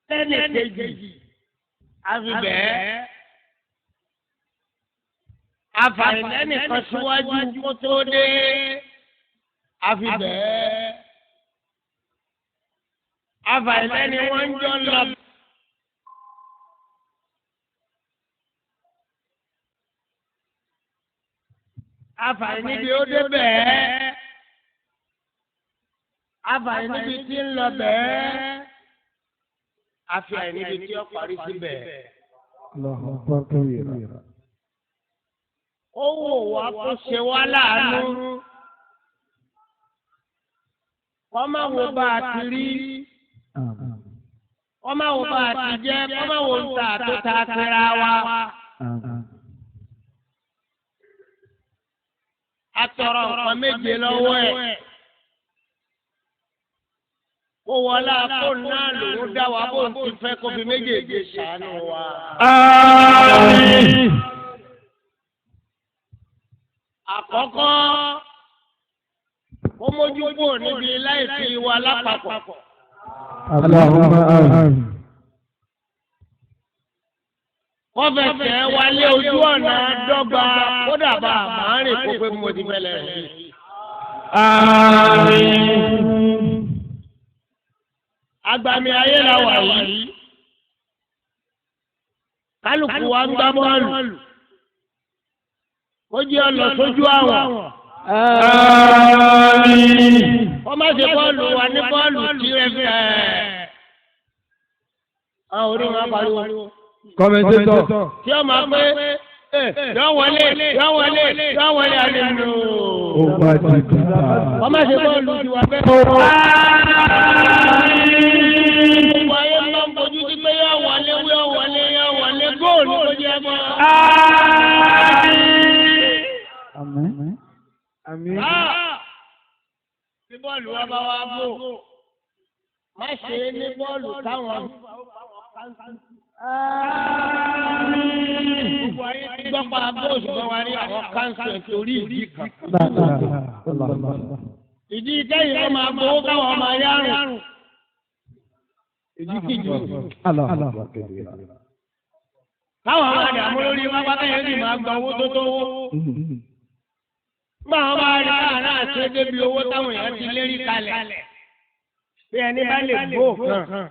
lẹ́nì kejì àfi bẹ́ẹ̀ àfàìlẹ́nì kan síwájú kó tó dé àfi bẹ́ẹ̀ àfàìlẹ́nì wọ́n ń jọ lọ. àfàì níbi ó dé bẹ́ẹ̀ àfàì níbi tí ń lọ bẹ́ẹ̀ àfàì níbi tí ó parí sí bẹ́ẹ̀. ó wò wá kó ṣe wá láàánú kọ́má wo bá a ti rí kọ́má wo bá a ti jẹ́ kọ́má wo ń ta tó ta kíra wa. atọrọ nǹkan méje lọ́wọ́ ẹ̀ kó wọlé akó náà lòún dá wa bó ń ti fẹ́ kó fi méjèèjì ṣàánú wa. Àmín. àkọ́kọ́ kó mójú kúrò níbi láìsí wa lápapọ̀. Allahumma àmín. wọ́n fẹsẹ̀ wálé ojú ọ̀nà dọ́gba kódà bá a máa rìn kó pé mo ti fẹ́lẹ̀ rí. Àmín. agbami ayé la wà yìí kálukú wa ń gbá bọ́ọ̀lù ó jẹ́ ọ̀nà sójú àwọn. Àmín. wọ́n má ṣe bọ́ọ̀lù wa ní bọ́ọ̀lù tí ẹ fẹ́ àwọn orí wọn pariwo. Kọ́mẹ́ntẹ́tọ̀. tí ó máa pé yọ wọlé alẹ́ nù. Ó bá ti dá. wọ́n má ṣe bọ́ọ̀lù tí wà fẹ́. gbogbo ayé máa ń bójú sí pé yọ wọlé góòlù tó jẹ́ bọ́. Àmín. Àmín. tí bọ́ọ̀lù wa bá wá bò má ṣe é ní bọ́ọ̀lù táwọn. gbogbo ayé ti gbọ́ pa bóòsù kan wá ní àwọn káńsù torí ìdí kan. ìdí kẹ́yìn ọmọ agbowó káwọn ọmọ ayárùn. ìdí kejì. káwọn ọmọ àdàmú lórí pápá kẹ́yìn sì máa gba owó tó tówó. nígbà wọn bá rí káàná àti débi owó táwọn èèyàn ti lérí kalẹ̀. bí ẹni bá lè gbó kan.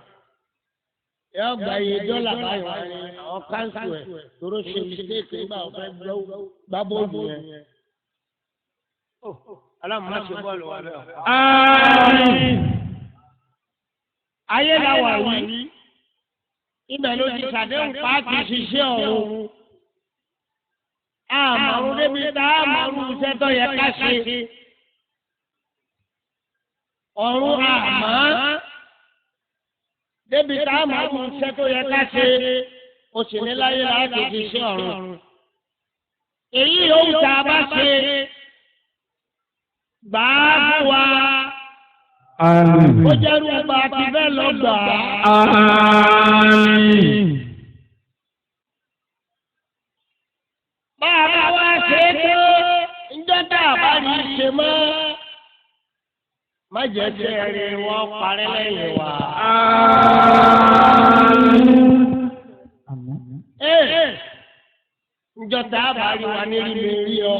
yọ gba iye dọ́là báyìí wá ní àwọn káńsù ẹ̀ tóró ṣe mistake nígbà wọn fẹ́ gbá bọ́ọ̀lù yẹn. aláàmúlá ṣe bọ́ọ̀lù wa bẹ́ẹ̀. ayé la wà yìí ibẹ̀ ló ti ṣàdéhùn páàkì ṣiṣẹ́ ọ̀hún. àmọ̀rún débi tá àmọ̀rún iṣẹ́ tó yẹ ká ṣe. ọ̀run àmọ́ débi tá a máa mú iṣẹ́ tó yẹ ká ṣe o sì ní láyé láti fi ṣe ọ̀run. èyí yóò tá a bá ṣe gbà á fún wa. ó jẹ́rú ọba àti bẹ́ẹ̀ lọ gbà á. bá a bá wá ṣe é tó ǹjẹ́ tá a bá rí i ṣe mọ́. má jẹ́ kí ẹ̀rín wọn parẹ́ lẹ́yìn wa. Ǹjọ́ tá a bá rí wa ní rí ọ.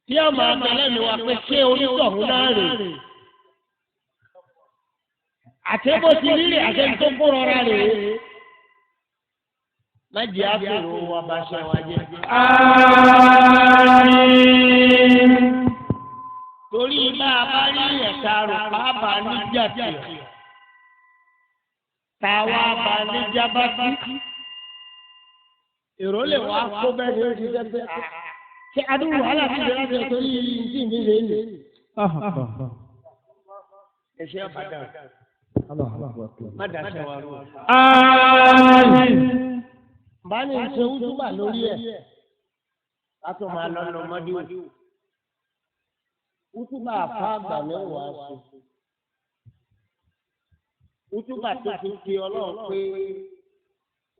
Tí ọmọ àgbẹ̀lẹ̀ mi wá pé ṣé onítọ̀hún náà rè. Àti bó ti rí rè àti tó kó rọra rè. Má jẹ́ àfẹ́rò wa bá ṣe wá jẹ́. Torí bá a bá rí ẹ̀ka rò pàápàá ní jàdìyà. Táwa bá ní jábátí. Èrò lè wá kó bẹ́ẹ̀ ni ó ti jẹ́ pé ṣé adúrú wàhálà ti bẹ̀rẹ̀ àti ẹ̀tọ́ yìí tí ìdí rẹ̀ lè. Ẹ ṣe ọ̀bàdàn. Má dàṣẹ wa rú. Bá ní ṣe wúdúbà lórí ẹ̀. Ká tó máa lọ lọ mọ́dé wò. Wútúbà àfa àgbà mẹ́wàá ṣe. Wútúbà tó fi Ọlọ́run pé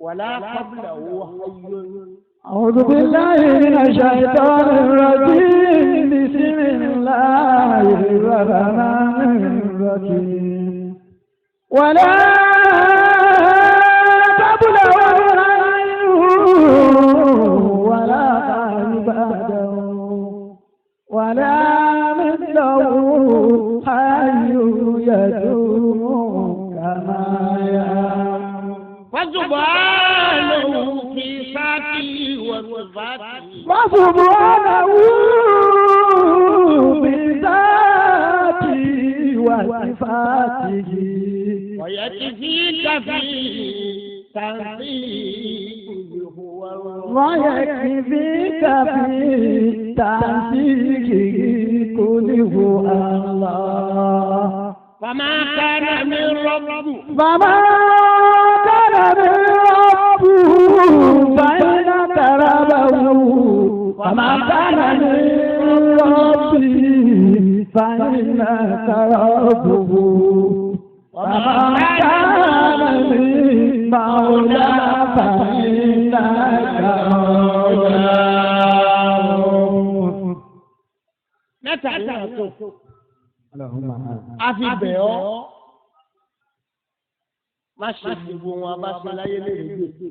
wàlá kábìlà owó ayé. أعوذ بالله من الشيطان الرجيم بسم الله الرحمن الرحيم ولا تبلغ ولا عباده ولا مثله حي يدوم كما يعلم فسبحانه في ذاته وصفاته وسبحانه بذاته وصفاته ويكفيك في تنزيهه ويكفيك في تنزيهه كله الله فما كان من رب فإنك ربه وما كان من ربي فإنك ربه وما كان من مولى فإنك مولاه. a fi bẹ̀ ọ́ má ṣe gbogbo wọn bá ṣe láyé lẹ́yìn gbé.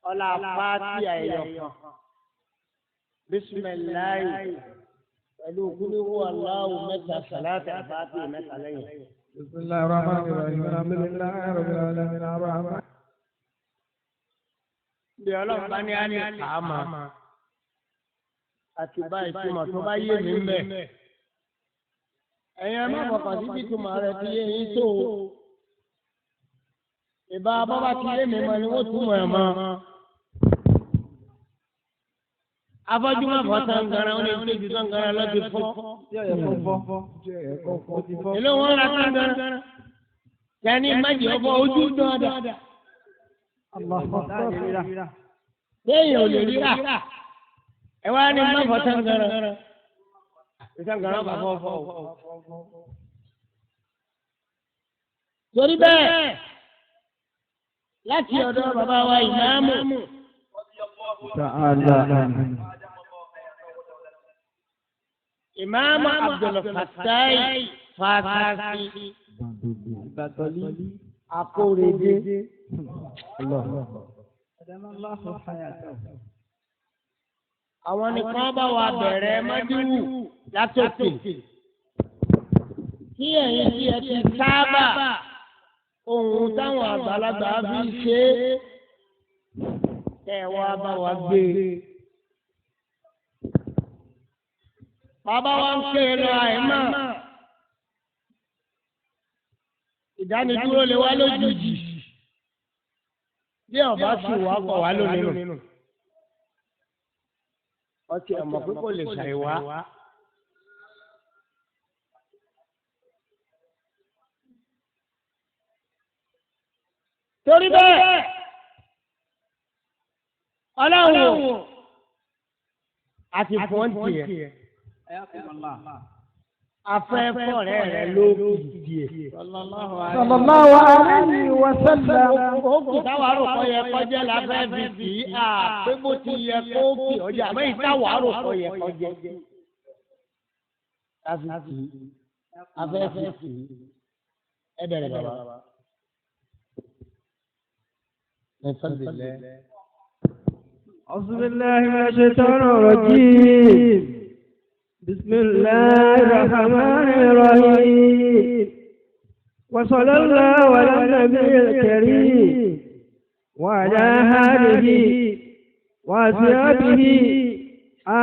ọlá pàtí àìyọ̀ bísímẹ̀láì pẹ̀lú kúlúwú aláwù mẹ́ta sàlátà àbáàtì mẹ́ta lẹ́yìn. bismillahir rahmanir rahim alhamdulillahi rabbil alamin arrahman. bí ọlọ́run bá ní á ní àmà àti bá ìtumọ̀ tó bá yé mi ń bẹ̀. ẹ̀yin ẹ má bọ̀kàn sí bí ìtumọ̀ rẹ̀ ti yé yín tó o. ìbá bọ́bá ti yé mi mọ́ ni wọ́n túmọ̀ ẹ̀ mọ́. afọ́jú má fọ́ sangara ó ní ìdíjú sangara lọ́ti fọ́. èlé wọn ra sangara. yanni májì ọ̀fọ̀ ojú dáadáa. téèyàn ò lè ríra. ẹ wá ní má fọ́ sangara. sangara bá fọ́. torí bẹ́ẹ̀ láti ọ̀dọ̀ bàbá wa ìmáàmù. Imam Abdul Fatai Fasasi Akorede. Àwọn nìkan bá wa bẹ̀rẹ̀ mọ́dúwù látòkè. Kí ẹ̀yin tí ẹ ti sábà ohun táwọn àgbàlagbà fi ṣe é. Kẹ́ ẹ wá bá wa gbé e. Bàbá wa ń ké lọ àìmọ̀. Ìdánidúró lè wá lójijì. Bí ọba sì wá kọ̀ wá lónìí. Ọtí ọmọ pé kò lè ṣàìwá. Torí bẹ́ẹ̀, Ọlọ́run àti fọ́ǹtì ẹ̀. Afẹ́fọ́ rẹ̀ ló kìí ẹ̀. Sallallahu alaihi wa sallam. Ó kì táwa rò kọ́ yẹ kọjá láfẹ́ fi tì í à pé bó ti yẹ kó kì ọjà àmọ́ ìtawà rò kọ́ yẹ kọjá. Afẹ́fẹ́ tì í. Ẹ bẹ̀rẹ̀ bàbá. Ẹ sọ́dọ̀ lẹ́. أعوذ بالله من الشيطان الرجيم. بسم الله الرحمن الرحيم. وصلى الله على النبي الكريم وعلى آله وأصحابه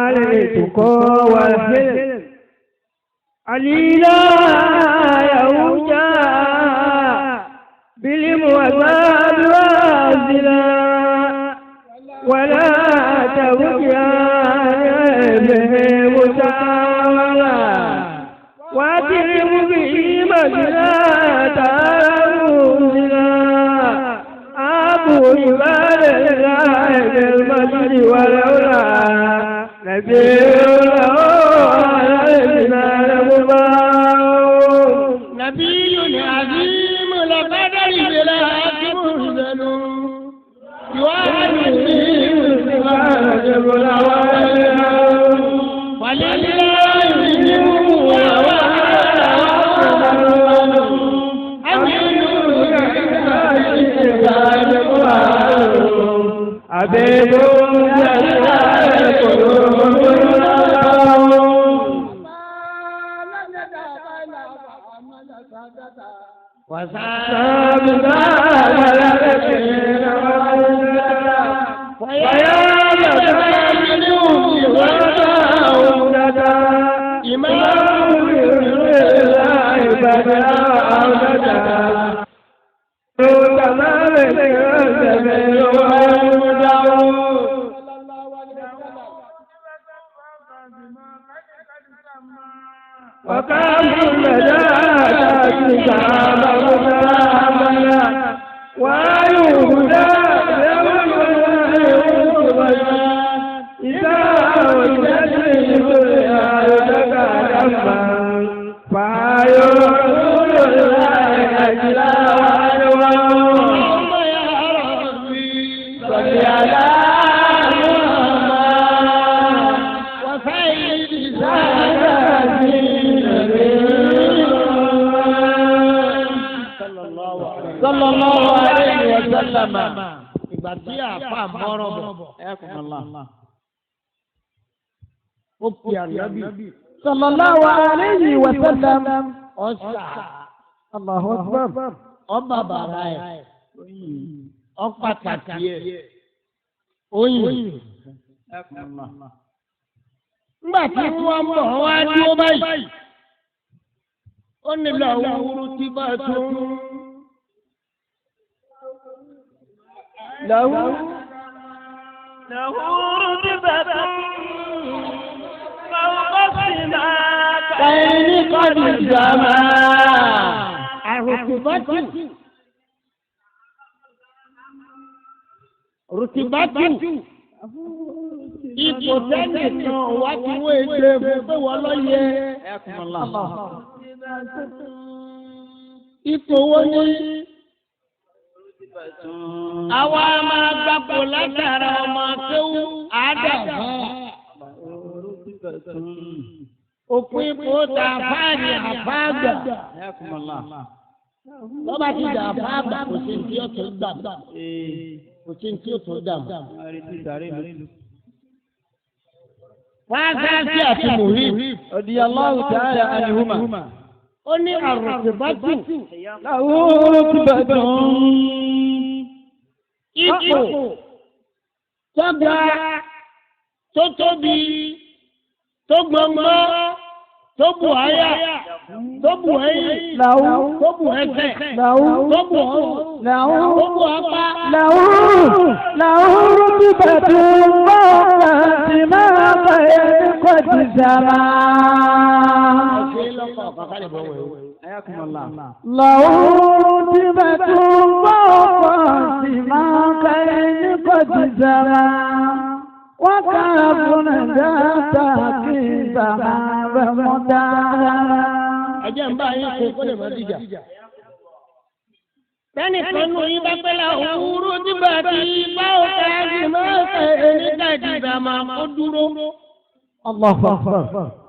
آل التقى والحلم. علينا يوجا بالمواساة والزنا ولا تبكي به مساولا واضرب به مجرى تارمنا أبو عباد الله بالمجد ولولا نبي له علينا المبارك نبي عظيم لقدر بلا مرسل ولله وسابقا ملكين وعزة فيا لنا منهم وعودة إمام الله بدأ عودة تمام الجميل والمدعو وقام المجالات كعب مسامنا ويهدى يوم إذا وجدت الدنيا تكلما فيرسل الله أجلا اللهم يا ربي صل على محمد وسيد سادتي صلى الله عليه وسلم ìgbà tí àfa mọ́rọ̀ bọ̀ ó fi ànábì sallallahu alayhi wa sallam ọ̀sà Allahu akbar ọba bàrà ẹ̀ ọ̀pàtàkì ẹ̀ oyin. Nígbà tí wọ́n mọ̀ wá dúró báyìí ó nílò àwọn orú tí bá tó ń. له رتبة فوق السماء كين قد السماء الرتبة ipò tẹ́nìkan wá ti wé ṣe fún pé wọ́n lọ yẹ ipò wo ni. Àwa máa gbapò látara ọmọ kéwú àádọ́fà. Òpin ipò tà fáàrí àfáàgbà. Lọ́ba ti dà àfáàgbà kò sí tí ó tó dà. Kò sí tí ó tó dà. Fáàgáàsì àti Mùhìm. Radiyallahu ta'ala anhuma. Ó ní àrùtìbátù. Àrùtìbátù. Ipò tó ga tó tóbi tó gbọngbọ́n tó bù àyà tó bù ẹ̀yìn tó bù ẹsẹ̀ tó bù ọrùn tó bù apá. Làwọn rúbìbàtú bá láti máa bẹ̀rẹ̀ ní kọ́tù sára. Làwọn rúbìbàtú bá láti máa bẹ̀rẹ̀ ní kọ́tù sára. Wọ́n kára fún ẹ̀dá kí bàbá rẹ̀ mọ́ dára. Ẹjẹ́ ń bá yín ṣe kó lè má dìjà. Bẹ́ẹ̀ni kan nù yín bá pẹ́lá òwúrú nígbà tí bá ò ká sí máa ń fẹ́ ẹni káàdì máa kó dúró.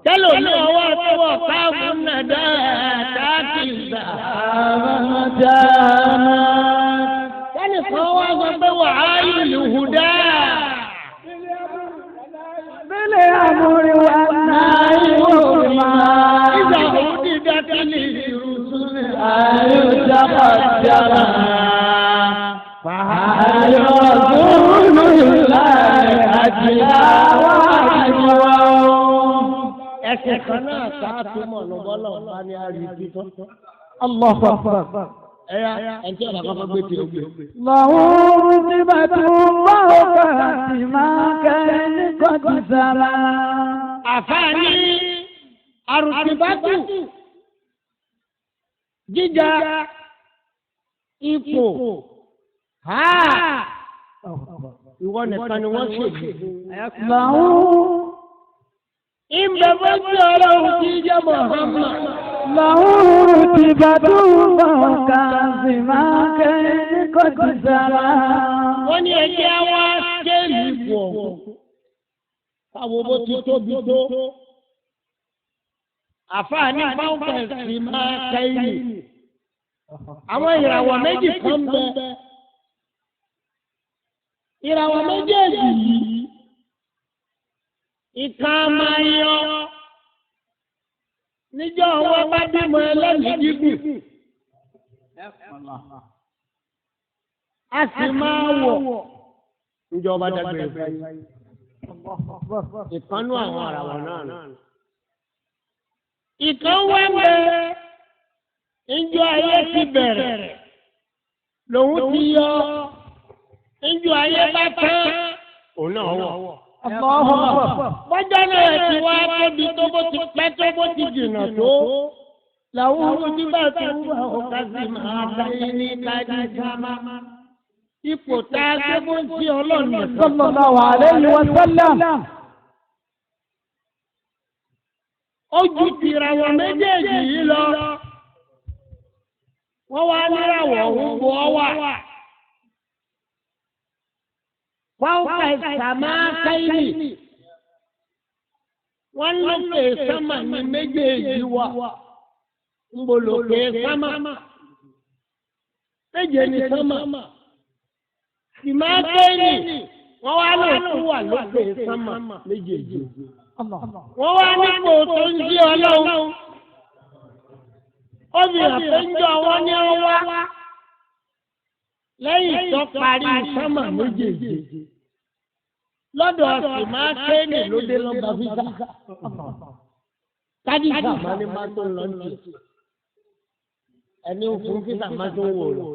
Tẹ́lò ní ọwọ́ àtọwọ́ káàbù náà dáadáa kì í sà. Bẹ́ẹ̀ni kan wá sọ pé wàhálì lùhùdá. Bílẹ̀ àmúrí wa náà yóò máa. Ìjà òdì dákìlì ìrùsùn ayọ̀jábà jábà. Fàáyọ̀ láì àjìlá wà àjùwà. Ẹsẹ̀ kan náà sáàtú mọ̀ lọ́bọ́lọ́ bá ní àrídí tó. Allahu Akbar. Ẹ̀yà ẹ̀jẹ̀ ọ̀dà kan fẹ́ gbé tí ó gbé. Làwọn ti bá tún bá ọkà sí máa kẹ́ ní kọ́tù sára. Àfáàní àrùtìbátù jíjà ipò ìwọ nìkan ni wọ́n ṣèlú. Làwọn ìbẹ̀ bá tí ọlọ́run kì í jẹ́ Muhammad. Làwọn ti bá tún bá ọkà sí máa kẹ́ ní kọ́tù sára. Wọ́n ní ẹjẹ́ wá skéèlì ipò ọ̀hún. Káwo bó ti tóbi tó. Àfáàní fáńfẹ̀sì máa kẹ́yìn. Àwọn ìràwọ̀ méjì kan bẹ. Ìràwọ̀ méjèèjì yìí. Ìka máa yọ níjọ́ wọn bá bímọ ẹlẹ́mìí gígùn a sì máa wọ̀ níjọba dágbére fáyé ìkànnú àwọn àràwọ̀ náà. ìkan wá ń bẹ ìjọ ayé ti bẹ̀rẹ̀ lòun ti yọ ìjọ ayé bá tán òun náà wọ̀. bọ́jà náà ti wá tóbi tó bó ti pẹ́ tó bó ti jìnnà tó làwọn onígbà tó wà ọ̀gá sí máa báyìí ní kájí sámá. ipò tá a gbé bó ń tí ọlọ́run sallallahu alayhi wa sallam. ó ju tìràwọ̀ méjèèjì yìí lọ. wọ́n wá níràwọ̀ òun bọ́ wà. fáwọn ìsàmá káyìnì. wọ́n lókè sámà ní méjèèjì wà. ń bọ̀ lókè sámà. méje ní sámà. ìmá káyìnì wọ́n wá lókè wà lókè sámà méjèèjì. wọ́n wá nípò tó ń jí ọlọ́run. ó fi àpéjọ wọn ní ọwá lẹ́yìn tó parí sámà méjèèjì. lọ́dọ̀ ọ̀sìn máa kéènì ló dé lọ́gbà fífà. kájífà máa ní máa tó ń lọ ní ẹni òfin fífà máa tó ń wò lọ.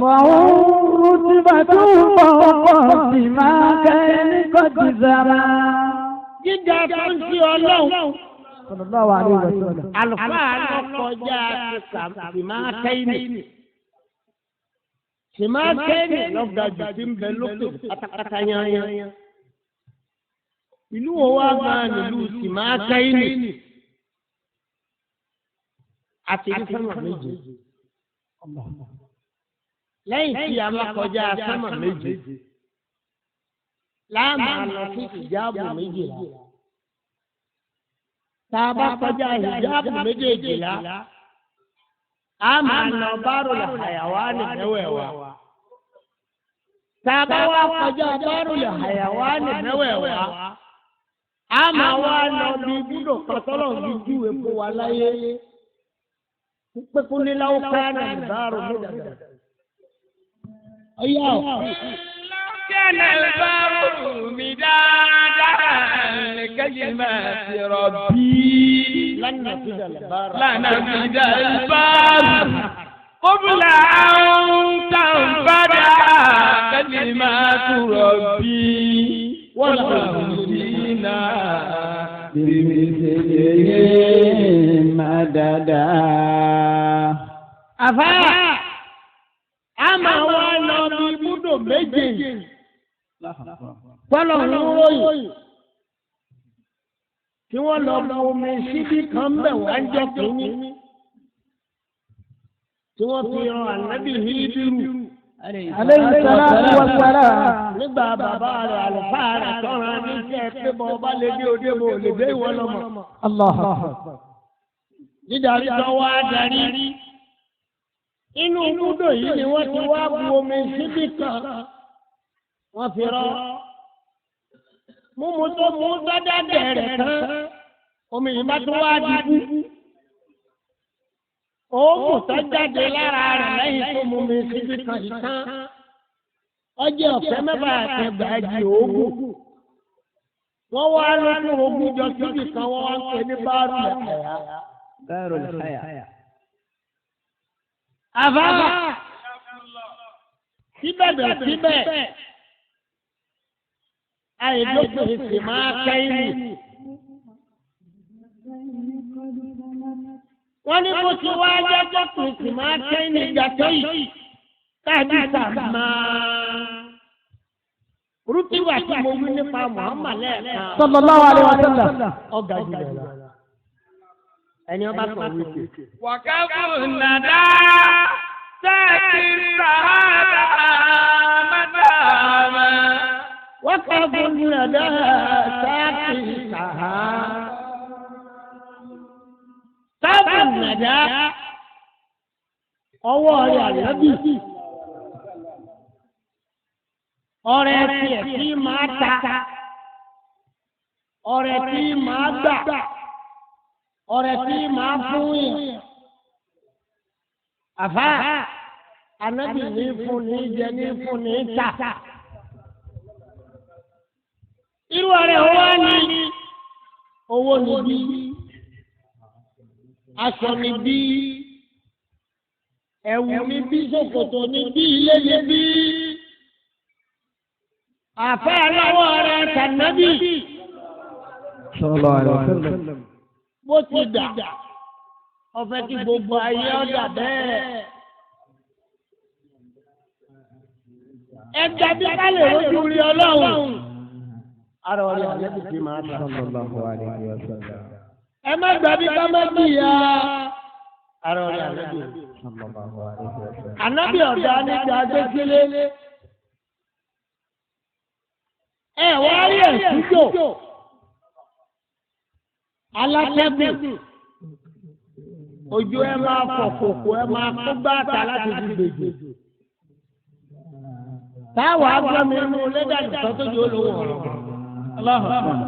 wọ́n ti bá tó fọwọ́ sí máa kẹ́ni kọjú sára. gíga tó ń sí ọlọ́run. sallallahu alaihi wa sallam. àlùfáà lọ kọjá sì máa kéènì. sì máa kéènì lọ́gbà jù tí ń bẹ lókè pátápátá yányán. ìlú wo wá gan nílùú sì máa kéènì. àti ní sánmà méje. lẹ́yìn tí a máa kọjá sánmà méje láàmà lọ sí ìjáàbù méjìlá. tá a bá kọjá ìjáàbù méjèèjìlá a máa lọ bárùl hayawani mẹ́wẹ̀ẹ̀wá. tá a bá wá kọjá bárùl hayawani mẹ́wẹ̀ẹ̀wá a máa wá lọ bí ibùdó kọtọ́lọ̀ bí júwe fún wa láyé pípẹ́kún níláwó kánà ìbárò méjìlá. ọyá o. كان البر مدادا لكلمات ربي لن نفد البر قبل أن تنفد كلمات ربي ولو جئنا بمثله مددا. أفا أما ولو ببدو méje tọ́lọ̀ ń ròyìn tí wọ́n lọ bọ omi síbí kan bẹ̀ wá ń jọ kínní tí wọ́n fi ran ànábì Hídírù alayhi salatu wa salam. nígbà bàbá rẹ̀ àlùfáà rẹ̀ tọ́ra níṣẹ́ pé bọ́ ọba lè dé òde bò lè dé ìwọ lọ́mọ. Allahu akbar. dídarí tó wá darí inú ibùdó yìí ni wọ́n ti wá bu omi síbí kan. wọ́n fi rọ́ mímu tó mú dáadáa bẹ̀rẹ̀ tán omi yìí bá tó wá dìbò òògùn tó jáde lára rẹ̀ lẹ́yìn tó mú mi síbi kan yìí tán ọjọ́ ọ̀fẹ́ mẹ́fà àtẹ̀gbàjì òògùn wọ́n wá lókè ogún jọ síbi kan wọ́n wá ń pè ní bárùl háyà. àbá síbẹ̀ àìlópin sì máa kẹ́yìn. wọ́n ní kó ti wá jẹ́jọ́ pé sì máa kẹ́yìn ìjà tó yìí káàdì sàmà. rúkìwà tí mo wí nípa Muhammad lẹ́ẹ̀kan. sallallahu alaihi wa sallam. ọ̀gá jùlọ lọ. ẹni ọba kan wí pé. wàkàfù nàdá sẹ́ẹ̀kì sàádà mẹ́tàmá. وقف الندى ساقيها قف الندى ọwọ́ rẹ̀ ànábì ọrẹ tiẹ̀ tí máa ta ọrẹ tí máa gbà ọ̀rẹ́ tí máa fún yẹn àfa ànábì ní fún ní jẹ ní fún ní ta irú ọ̀rẹ́ owó ní owó níbí aṣọ níbí ẹ̀wù níbí ṣòkòtò níbí ilé níbí àfa aláwọ̀ ọ̀rẹ́ tànábì sallallahu alaihi wasallam bó ti dà ọ̀fẹ́ kí gbogbo ayé ọ̀dà bẹ́ẹ̀. ẹ gbàgbé ká lè rojú rí ọlọ́run. ara ọ̀rẹ́ àlẹ́bí ti máa ta. sallallahu alaihi wasallam ẹ má gbàgbé ká má jìyà. ara ọ̀rẹ́ àlẹ́bí. sallallahu alaihi wasallam ànábì ọ̀dà nígbà gbẹ́sílé. ẹ wá rí ẹ̀sùn jò. alátẹ́gùn ojú ẹ máa fọ̀ kòkó ẹ máa kó gbàtà láti fi gbèjò táwọn agbọ́mi inú lẹ́dàdì tọ́tọ́jú olówó ọlọ́run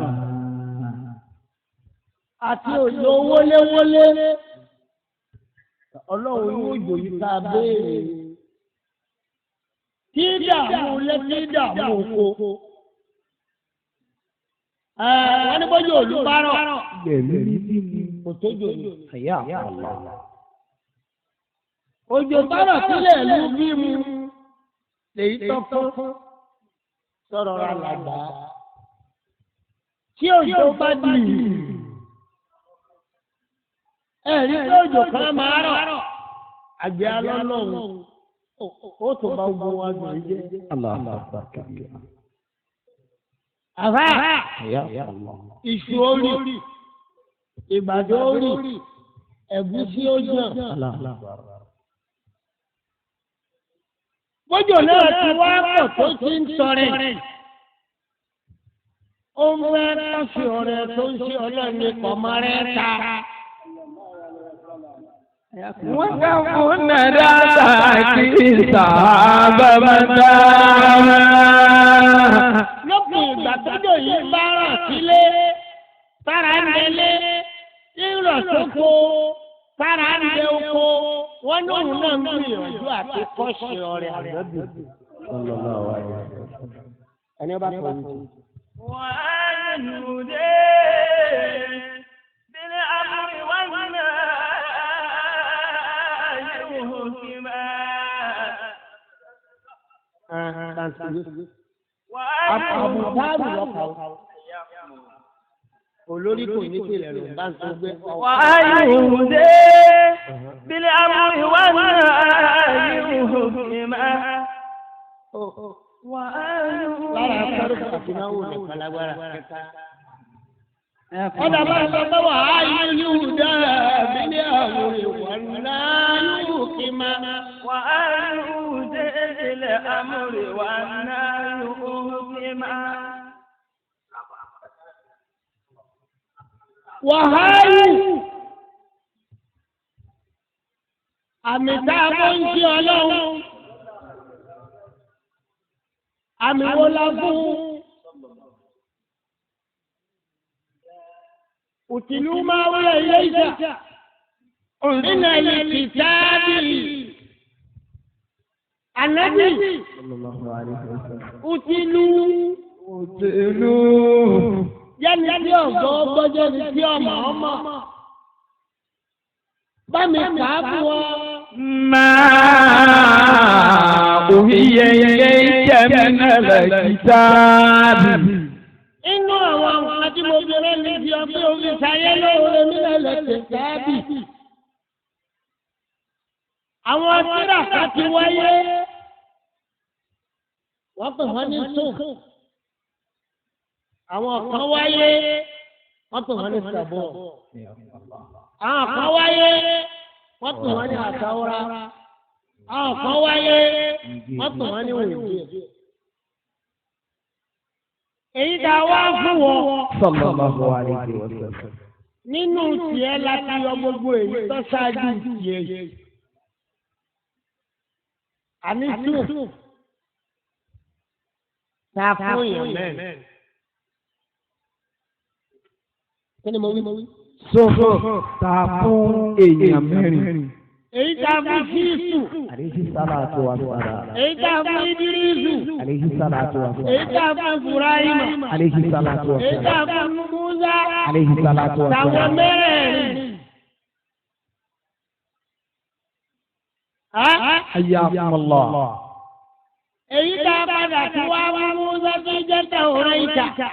àti òjò wọléwọlé ọlọ́run yóò jòyí ká béèrè tí dààmú létí dààmú oko. Wọ́n ní bójú olùbárọ̀. Kò tójú ni. Òjò bárọ̀ sílẹ̀ ló bí mu. Lèyí tọ́kọ́ sọ̀rọ̀ ra làgbà. Tí òjò bá di ẹ̀rí pé òjò kan máa rọ̀. Àgbẹ̀ alọ́lọ́run ó tó bá gbọ́ wá gbọ̀ yé. Àfá iṣu orí ìgbàdo orí ẹ̀gúsí ó jàn. Bójò náà ti wá pọ̀ tó ti ń tọrẹ. Ó ń fẹ́ tọ́sí ọ̀rẹ́ tó ń ṣe ọlọ́ọ̀ni pọ̀mọ́ rẹ̀ ta. وكفن ذاك سابمتا lópin ìgbà tójò yìí bá rọ̀ sílé tára ń délé rírọ̀ sóko tára ń dé oko wọn lóun náà ń gbìyànjú àti kọ́ṣe ọ̀rẹ́ àgbẹ̀bí. ẹni ọba kọ̀ ní. وأن يدي بالأمر والنهي àbùtárù lọ́kàá olórí kò ní pèlè rẹ̀ bá ń tó gbé. wà á yóò dé bílẹ̀ amúhí wà náà yóò fi máa. wà á yóò dé. lára akẹ́rù àfináwó nìkan lágbára. ọ̀dà bá ń sọ pé wà á yóò dé bílẹ̀ amúhí wà náà yóò fi máa. wà á yóò dé bílẹ̀ amúhí wà náà yóò fi máa. wàhálù àmì tá a bọ́ ń ṣe ọlọ́run àmì wo la fún òtìlú máa wọlé ilé ìjà nínú ilé kìtàbí ànábì òtìlú. Yẹ́nì tí ọ̀gọ́ gbọ́jọ́ ni tí ọmọ ọmọ. Bámi kà á fún ọ. Máa òhìyẹ ilé ìjẹ́mínà kìtàbí. Inú àwọn nǹkan tí mo bẹ̀rẹ̀ ní ti ọgbẹ́ omi sáyé lóore nílẹ̀ kìtàbí. Àwọn tírà ká ti wáyé. Wọ́n pè wọ́n ní sùn. Àwọn kan wáyé wọ́n pè wọ́n ní sàbọ̀. Àwọn kan wáyé wọ́n pè wọ́n ní àtàwọ́rá. Àwọn kan wáyé wọ́n pè wọ́n ní wòlíì. Èyí tá a wá fún wọn. sallallahu alaihi wasallam. Nínú tiẹ̀ láti yọ gbogbo èyí tó ṣáájú tiẹ̀. Àní sùn tá a fún yàn mẹ́rin. Kí ni mo wí? sófò ta fún èèyàn mẹ́rin. èyí tá a fún Ṣíṣù. Alayhi salatu wa salam. èyí tá a fún Ìdírísù. Alayhi salatu wa salam. èyí tá a fún Ibrahima. Alayhi salatu wa èyí tá a salam. fún Musa. Alayhi salatu wa táwọn salam. mẹ́rẹ̀ẹ̀rin. Hayyakumullah. èyí tá a padà tí wá fún Musa tó jẹ́ Tawrata.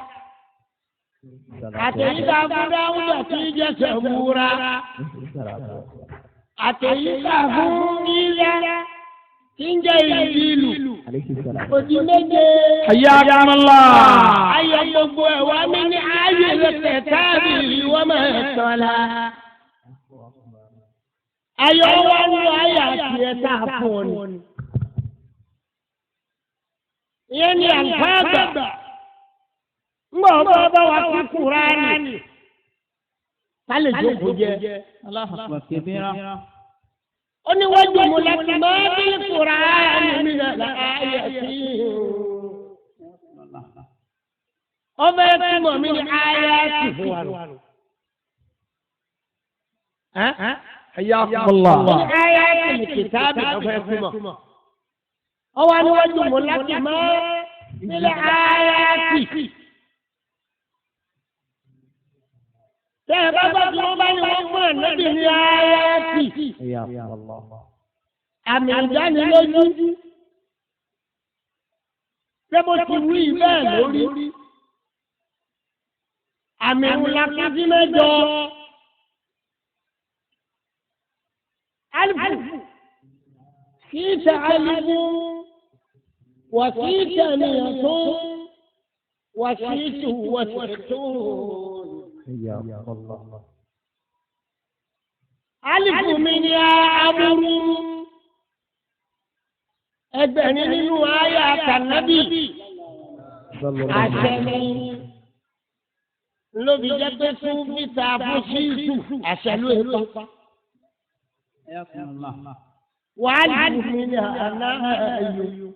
àtẹ̀yí tá a fún Dáúdà tó jẹ́ Zabura. àtẹ̀yí tá a fún Ìsá tí ń jẹ́ Ìnjílù. òdì méje. Hayyakumullah. ayọ̀ gbogbo ẹ̀ wá mí ní ayé lọ́tẹ̀ táàbì wọ́n máa tọ́lá. ayọ̀ wá ní ayé àti ẹ̀ta fún ọ ni. ìyẹn ni àǹfààgbà. ńgbà ọba ọba wa fi Kùránì. ká lè jókòó jẹ. Allahu akbar kabira. ó ní wọ́n jùmọ̀ láti máa bí Kùránì nínú àyè sí i. ọbẹ̀ túmọ̀ mi ní ayé sí fún wa. Hayyakumullah. ní ayé sí kìtàbí ọbẹ̀ túmọ̀. ọwọ́ ni wọ́n jùmọ̀ láti máa bí ayé sí. tẹ́ ẹ bá gbọ́ tí wọ́n bá ní wọ́n fún ànábì ní ayé sí. Hayyakumullah. àmì ìdánilójú. ṣé bó ti wí bẹ́ẹ̀ lórí. àmì ńlá kájí mẹ́jọ. alifu kíta alifu wàkíta nìyàtọ̀ wàkítu wàkítu. Hayyakumullah. alifu mi ni amúrú. ẹgbẹ̀rin nínú ayé àtànábì. àṣẹ ni lóbi jẹ́ pé fún fíta fún Ṣíṣù àṣẹ ló ń pa. wàá lù mí ní àná ẹ̀yọ.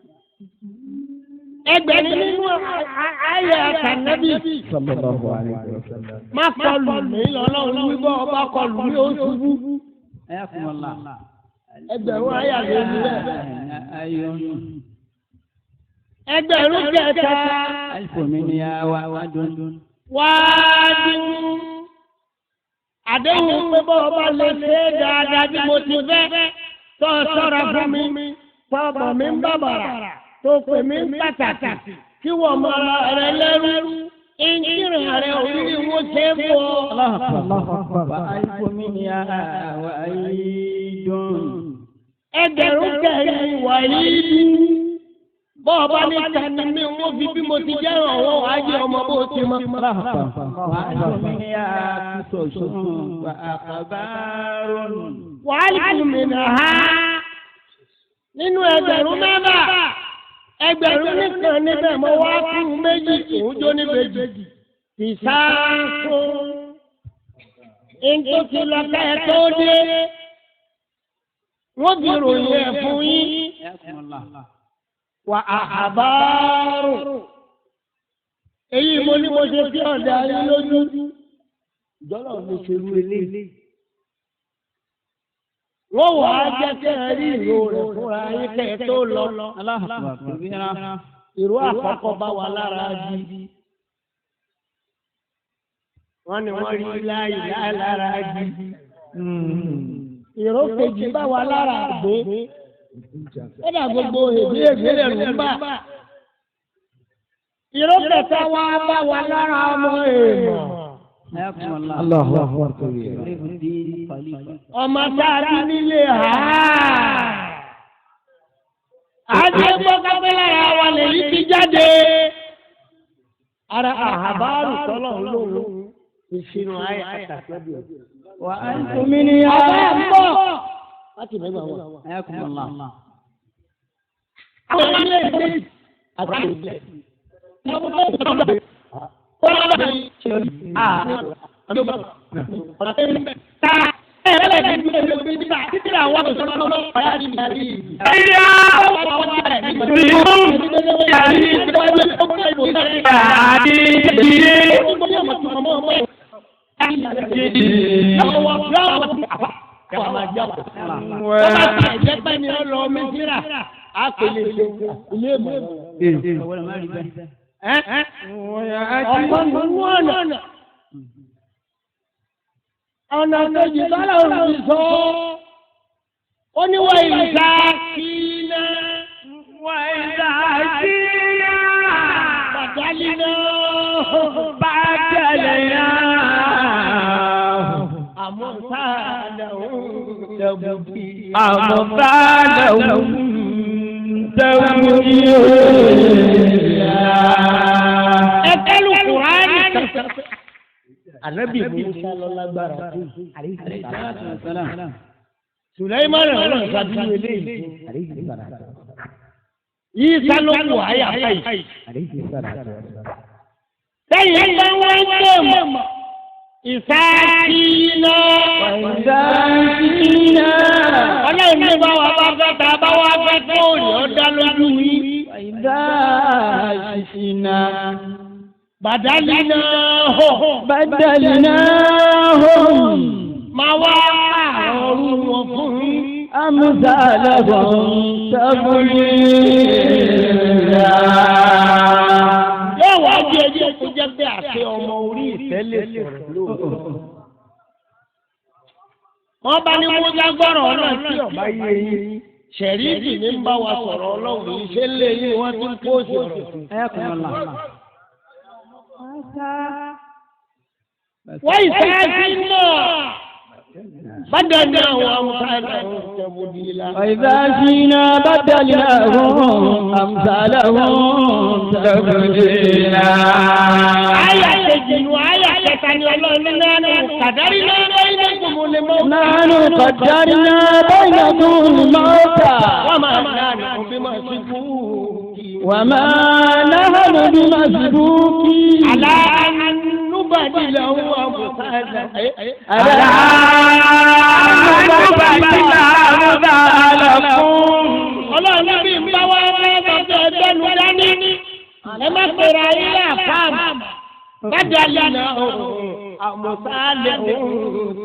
ẹgbẹ̀rin nínú ayé àtànábì. Sallallahu alayhi wa sallam. má kọlù mí lọ́lọ́run wíwọ́ ọba kọlù mí ó ṣubú. ẹgbẹ̀rún ayé àlejò rẹ̀. ẹgbẹ̀rún kẹta. wáádùn. àdéhùn pé bọ́ ọba lè ṣe é dáadáa bí mo ti fẹ́. tó ṣọ́ra fún mi. tó bọ̀ mí ń bàbàrà. tó pè mí ń pàtàkì. kí wọ́n mọ ara rẹ lẹ́rú. ìjìnrìn rẹ orí wọn ṣe é fọ́. ẹgbẹ̀rún kẹrin wàyí dùn. bọ́ọ̀bá ní tani mi wọ́n fi bí mo ti jẹ́ ọ̀wọ́ ayé ọmọ bó ti mọ. wàhálì mi nà ha nínú ẹgbẹ̀rún mẹ́fà ẹgbẹ̀rún nìkan níbẹ̀ mo wá fún méjì òun jó ní méjì. ìsáàsó ntòsí lọ́kà ẹ̀ tó dé wọ́n fi ròyìn ẹ̀ fún yín. wà àbárò èyí mo ní mo ṣe fi ọ̀dà yín lójú ìjọba ò ní ṣe rú eléyìí. wọ́n wà á jẹ́ kẹ́ ẹ rí ìró rẹ̀ fúnra yín kẹ́ ẹ tó lọ. ìró àkọ́kọ́ bá wa lára jí. wọ́n ní wọ́n rí láyé lára jí. ìró kejì bá wa lára gbé. ẹ̀dá gbogbo èdè rẹ̀ ló ń bà. ìró kẹta wá bá wa lára ọmọ èèmọ̀. ọmọ tá a bí nílé ha. àjẹ́ gbọ́kápẹ́ lára wa lèyí ti jáde. ara àhàbárù tọ́lọ̀ lóhùn ìṣirò ayé àtàkùn. wà á ń tún mí ní ọba ń bọ̀. láti mẹ́gbàá wọn. àwọn ilé ìgbé àti ìgbé. àwọn wà yọ máa jẹ́ ọ̀pọ̀. wọ́n bá ti ẹ̀jẹ̀ pẹ́ ni ó lọ mẹ́sìrà á pèlè ilé ìmọ̀. ọmọ nínú ọ̀nà kejì bọ́lá òun sọ ó ní wọ́n ìgbà kíná wọ́n ìgbà kíná bàtàlì náà bàtàlì náà àmọ́sálà òun dẹ̀bùkì àmọ́sálà òun dẹ̀bùkì ẹ̀kẹ́lù kùránì kankan. Ànábì Musa lọ lágbára tó. Sùlẹ́mánà ọ̀nà ìsàdúró eléyìí. Yìí sá ló wù áyà báyìí. Sẹ́yìn bá wọ́n gbé mọ̀. Ìsáàkìínà. Ìsáàkìínà. Ọlọ́run ní bá wa bá fẹ́ ta bá wa fẹ́ tó rí ọ dá lójú yìí. Ìsáàkìínà. Badalnahum máa wá àrùn wọn fún amúsàlẹ̀bọ̀n tabulila. Yóò wá jẹ́ ẹjẹ́ tó jẹ́ pé àṣẹ ọmọ orí ìtẹ́lẹ̀ sọ̀rọ̀ lóòótọ́. Wọ́n bá ní Musa gbọ́rọ̀ náà tí ọ̀bá yé yín. Ṣẹ̀ríìtì ní ń bá wa sọ̀rọ̀ ọlọ́run yìí ṣé lè yín wọ́n ti ń kó sọ̀rọ̀. وإذا بدلناهم تبديلا وإذا جئنا بدلناهم أمثالهم تبديلا. آية تجن وآية تتني الله نحن قدرنا بينكم الموت نحن قدرنا بينكم الموت وما نحن بمسبوقين على أن نبدله أمثالا Ọlọ́run níbi ìbáwá ẹgbẹ́ ẹgbẹ́nu dání ẹ má pèrè ayé àfáàmù bàjẹ́ àlìna àmọ̀sálẹ̀ òun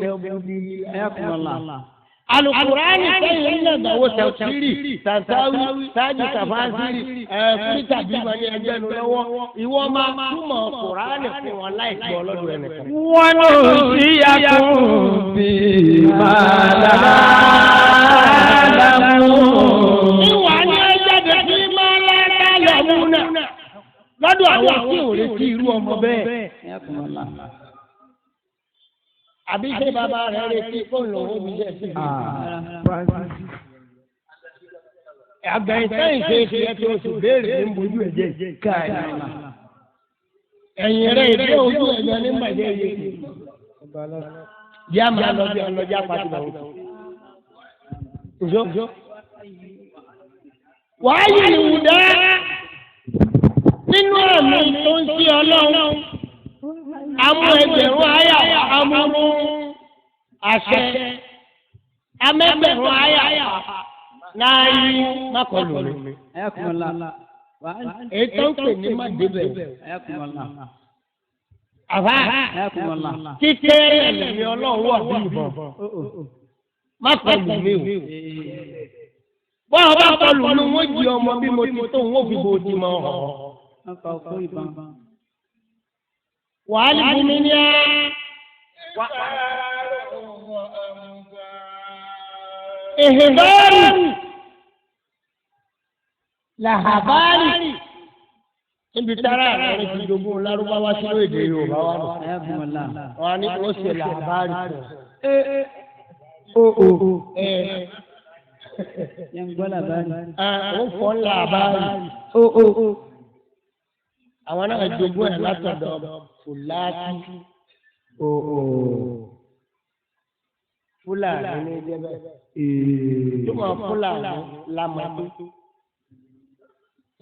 tẹ̀wọ̀dì ẹ̀kúnlá. Alukurani sẹ́yìn ní ẹ̀dánwó tẹ̀síìrì tàǹtàwí tájì tàfáàsìrì fúrítà bímọ ní ẹgbẹ́nu lọ́wọ́ ìwọ máa túmọ̀ Kùránì fún wọn láì gbọ́ ọlọ́dún ẹ̀ nìkan. wọ́n ló sí yàtọ̀ bí màlámù. Ìwà ni ẹ jáde sí màlámù náà lọ́dọ̀ àwọn tí ò retí irú ọmọ bẹ́ẹ̀. Àbí ṣé bàbá rẹ̀ retí fóònù lòun mi jẹ́ sí i. Àgbẹ̀yìn sẹ́yìn ṣe é ṣe é tó oṣù béèrè ní bojú ẹ̀jẹ̀. Ẹ̀yìn rẹ̀ ìdí ojú ẹ̀jẹ̀ ní bàjẹ́ yìí. Yá máa lọ bí ọlọ́jà pàtó lọ́wọ́. Wàá yí ìwúdá nínú àmì tó ń ṣe Ọlọ́run. Amú ẹgbẹ̀rún àyà amúrú àṣẹ amẹ́gbẹ̀rún àyà náà yí mákọlù mi. Ètò ń pè ní Mádébẹ̀. Àbá kíkéré ẹ̀mí Ọlọ́run wà bí ìbọn. Mákọlù mi o. Bọ́n ọba kọlù mi wọ́n jí ọmọ bí mo ti tó wọ́n fi bò ó ti mọ̀ ọ́. وعلمني إهدار لهباري ibi tara àwọn ti dogun Lárúbáwá sínú èdè Yorùbá wa nù. Wọ́n ní kó ṣe làbárì fún ó fọ́ làbárì. Àwọn náà jogún ẹ̀ látọ̀dọ̀ Fúlàtí. Fúlàní ní jẹ́bẹ̀. Túmọ̀ Fúlàní lamọ̀dé.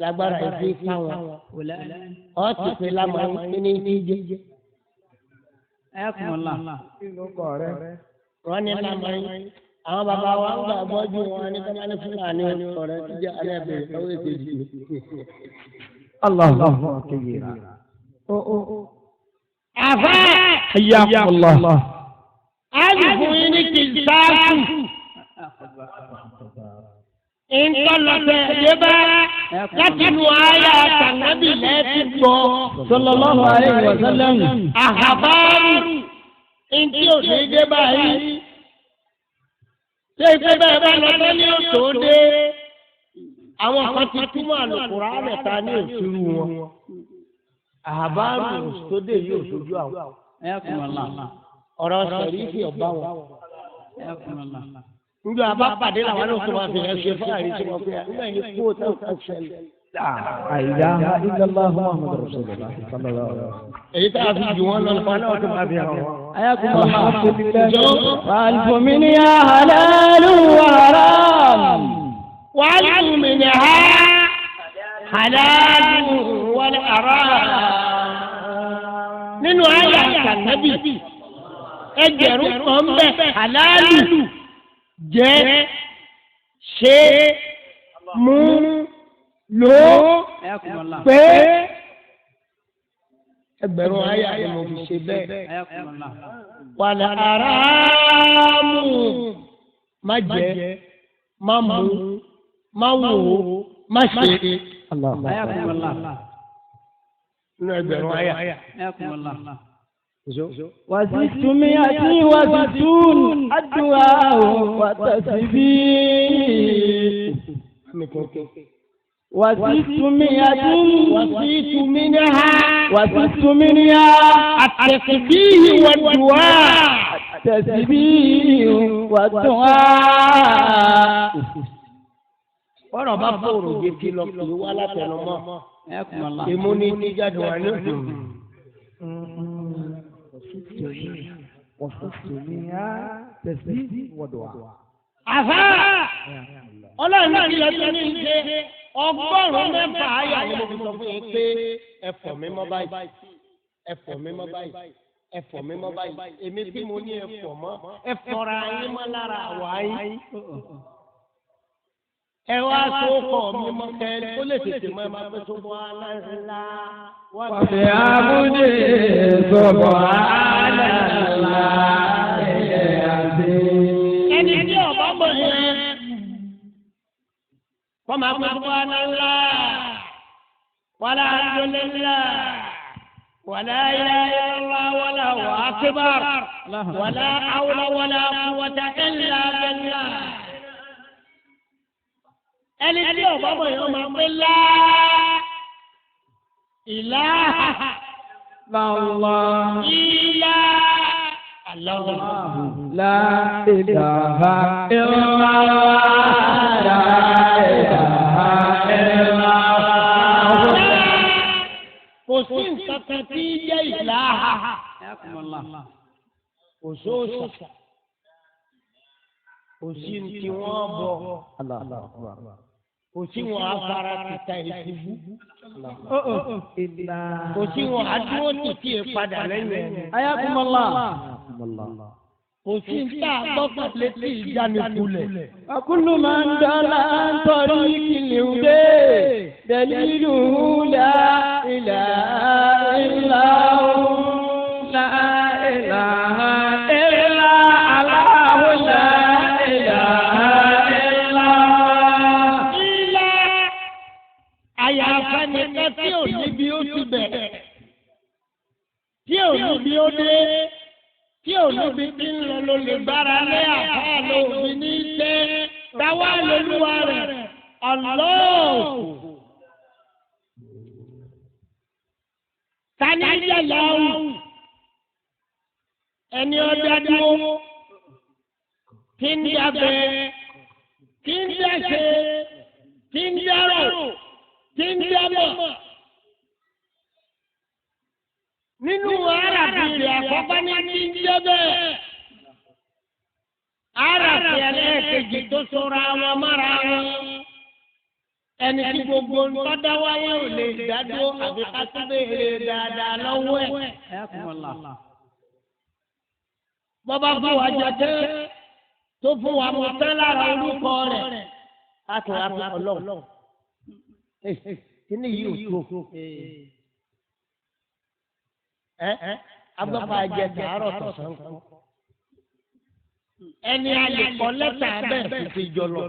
Lágbára ìdí káwọn. Ọ́ ti pè lamọ̀dé ní ìdíje. Wọ́n ní lamọ̀dé. Àwọn bàbá wa ń gbà bọ́jú wọn ní kọ́mání Fúlàní ọ̀rẹ́ tí jẹ́ alẹ́ bẹ̀rẹ̀ lọ́wọ́ ètò ìdíje. الله كبيرا àfá. Hayyakumullah. a lè fún yín ní kìsáàkù. ìtọ́lọ́tẹ̀ yébá láti inú àyà tànàbì lẹ́ẹ̀tì gbọ́. Sallallahu alayhi wa sallam. àhàbárù ìdí òṣèlú báyìí. ṣé ìfẹ́ bẹ́ẹ̀ bá lọ bá ní òtò dé àwọn kan ti túmọ̀ Al-Qur'an ta ní òṣèlú wọn. àhàbárù tó dé yìí òṣojú àwọn. ọ̀rọ̀ sẹ̀rífì ọ̀bá wọn. nígbà bá pàdé làwọn náà tó máa fi ẹ̀ ṣe fún àríṣẹ́ wọn pé nígbà yìí kú ó tán kan ṣẹlẹ̀. Ilaha illallah Muhammadu Rasulullah sallallahu alaihi wa sallam. èyí tá a fi jù wọn lọ nípa náà tó máa fi hàn wọn. Ayakumullah. Wal minha halalu wa haram. wal minha halalu wal haram. nínú àyà Ànábì ẹgbẹ̀rún kan bẹ́ẹ̀ halalu jẹ́ ṣe mú lò pé ẹgbẹ̀rún ayé àyè mo fi ṣe bẹ́ẹ̀. wàlẹ̀ aráàmù má jẹ má mú má wò ó má ṣe. nínú ẹgbẹ̀rún ayé. وستمائة وستون الدعاء والتسبيح وست منها التسبيح والدعاء. التسبيح والدعاء. ọ̀rọ̀ bá fòrò jẹ́ kí lọ kí wá látẹnumọ́. èmo ní jíjáde wà ní òkú. àfá ọlọ́run náà nílẹ̀ tó ní ṣe ọgọ́rùn-ún mẹ́fà ayà ni mo fi sọ fún yín pé ẹ̀fọ́ mímọ́ báyìí ẹ̀fọ́ mímọ́ báyìí ẹ̀fọ́ mímọ́ báyìí èmi tí mo ní ẹ̀fọ́ mọ́ ẹ̀fọ́ra yín mọ́ lára àwọ̀ yín. ẹ wá sókọ̀ mímọ́ kẹ́ ó lè tètè mọ́ ẹ máa fẹ́ tó bọ́ aláǹlá. wàbí abúlé sọ̀bọ̀ aláǹlá ẹ̀yẹ àti. ẹni tí ọba mọ̀ yẹn kọ́ máa fẹ́ tó bọ́ aláǹlá wàlá àdúlélá wàlá ilaha illallah wàlá akbar wàlá hawla wàlá quwwata illa billah. ẹni tí ọba mọ̀ yẹn máa pé lá ìlàhà ìlà Allah. La ilaha illallah, la ilaha illallah. Kò sí nǹkan kan tí jẹ́ ìlàhà. Kò sóòṣà. Kò sí tí wọ́n bọ̀. Kò sí wọn afárá títa ìṣubú. Kò sí wọn adúró títí ìpadà lẹ́yìn ẹni. Ayakumullah. Kò sí níta gbọ́kàn létí ìjánikulẹ̀. Akulu man dala antori kiliude dalilu la ilaha illallah la ilaha illa Allah la ilaha illallah. Ilá àyàfẹ́ nìkan tí ò níbi ó ti bẹ̀rẹ̀, tí ò níbi ó dé. Tí olùbí ti ń lọ ló lè gbára lé àbá lòbí ní ṣe táwa lolúwa rẹ̀ ọlọ́ọ̀kù. Tani jẹ́ lọ́wọ́ ẹni ọjà dúró tí ń dábẹ́ tí ń dẹ́sẹ̀ tí ń dárò tí ń dábọ̀. Nínú Árábì àkọ́kọ́ ní ti ń jẹ́ bẹ́ẹ̀. Árábì ẹlẹ́ẹ̀kejì tó sọra wọn mára wọn. Ẹni tí gbogbo ńtọ́dá wáyé ò lè dádúró àbí ká tún béèrè dáadáa lọ́wọ́ ẹ̀. Bọ́bá fún wa jẹ tẹ́ tó fún wa mọ̀ tẹ́ lára orúkọ rẹ̀. A tún wá fún Ọlọ́run. Kí ni yìí ò tó? agbọ́pọ̀ ajẹ́ tààrọ̀ tọ̀sán kan. ẹni a lè kọ́ lẹ́tà bẹ́ẹ̀ fi jọ lọ.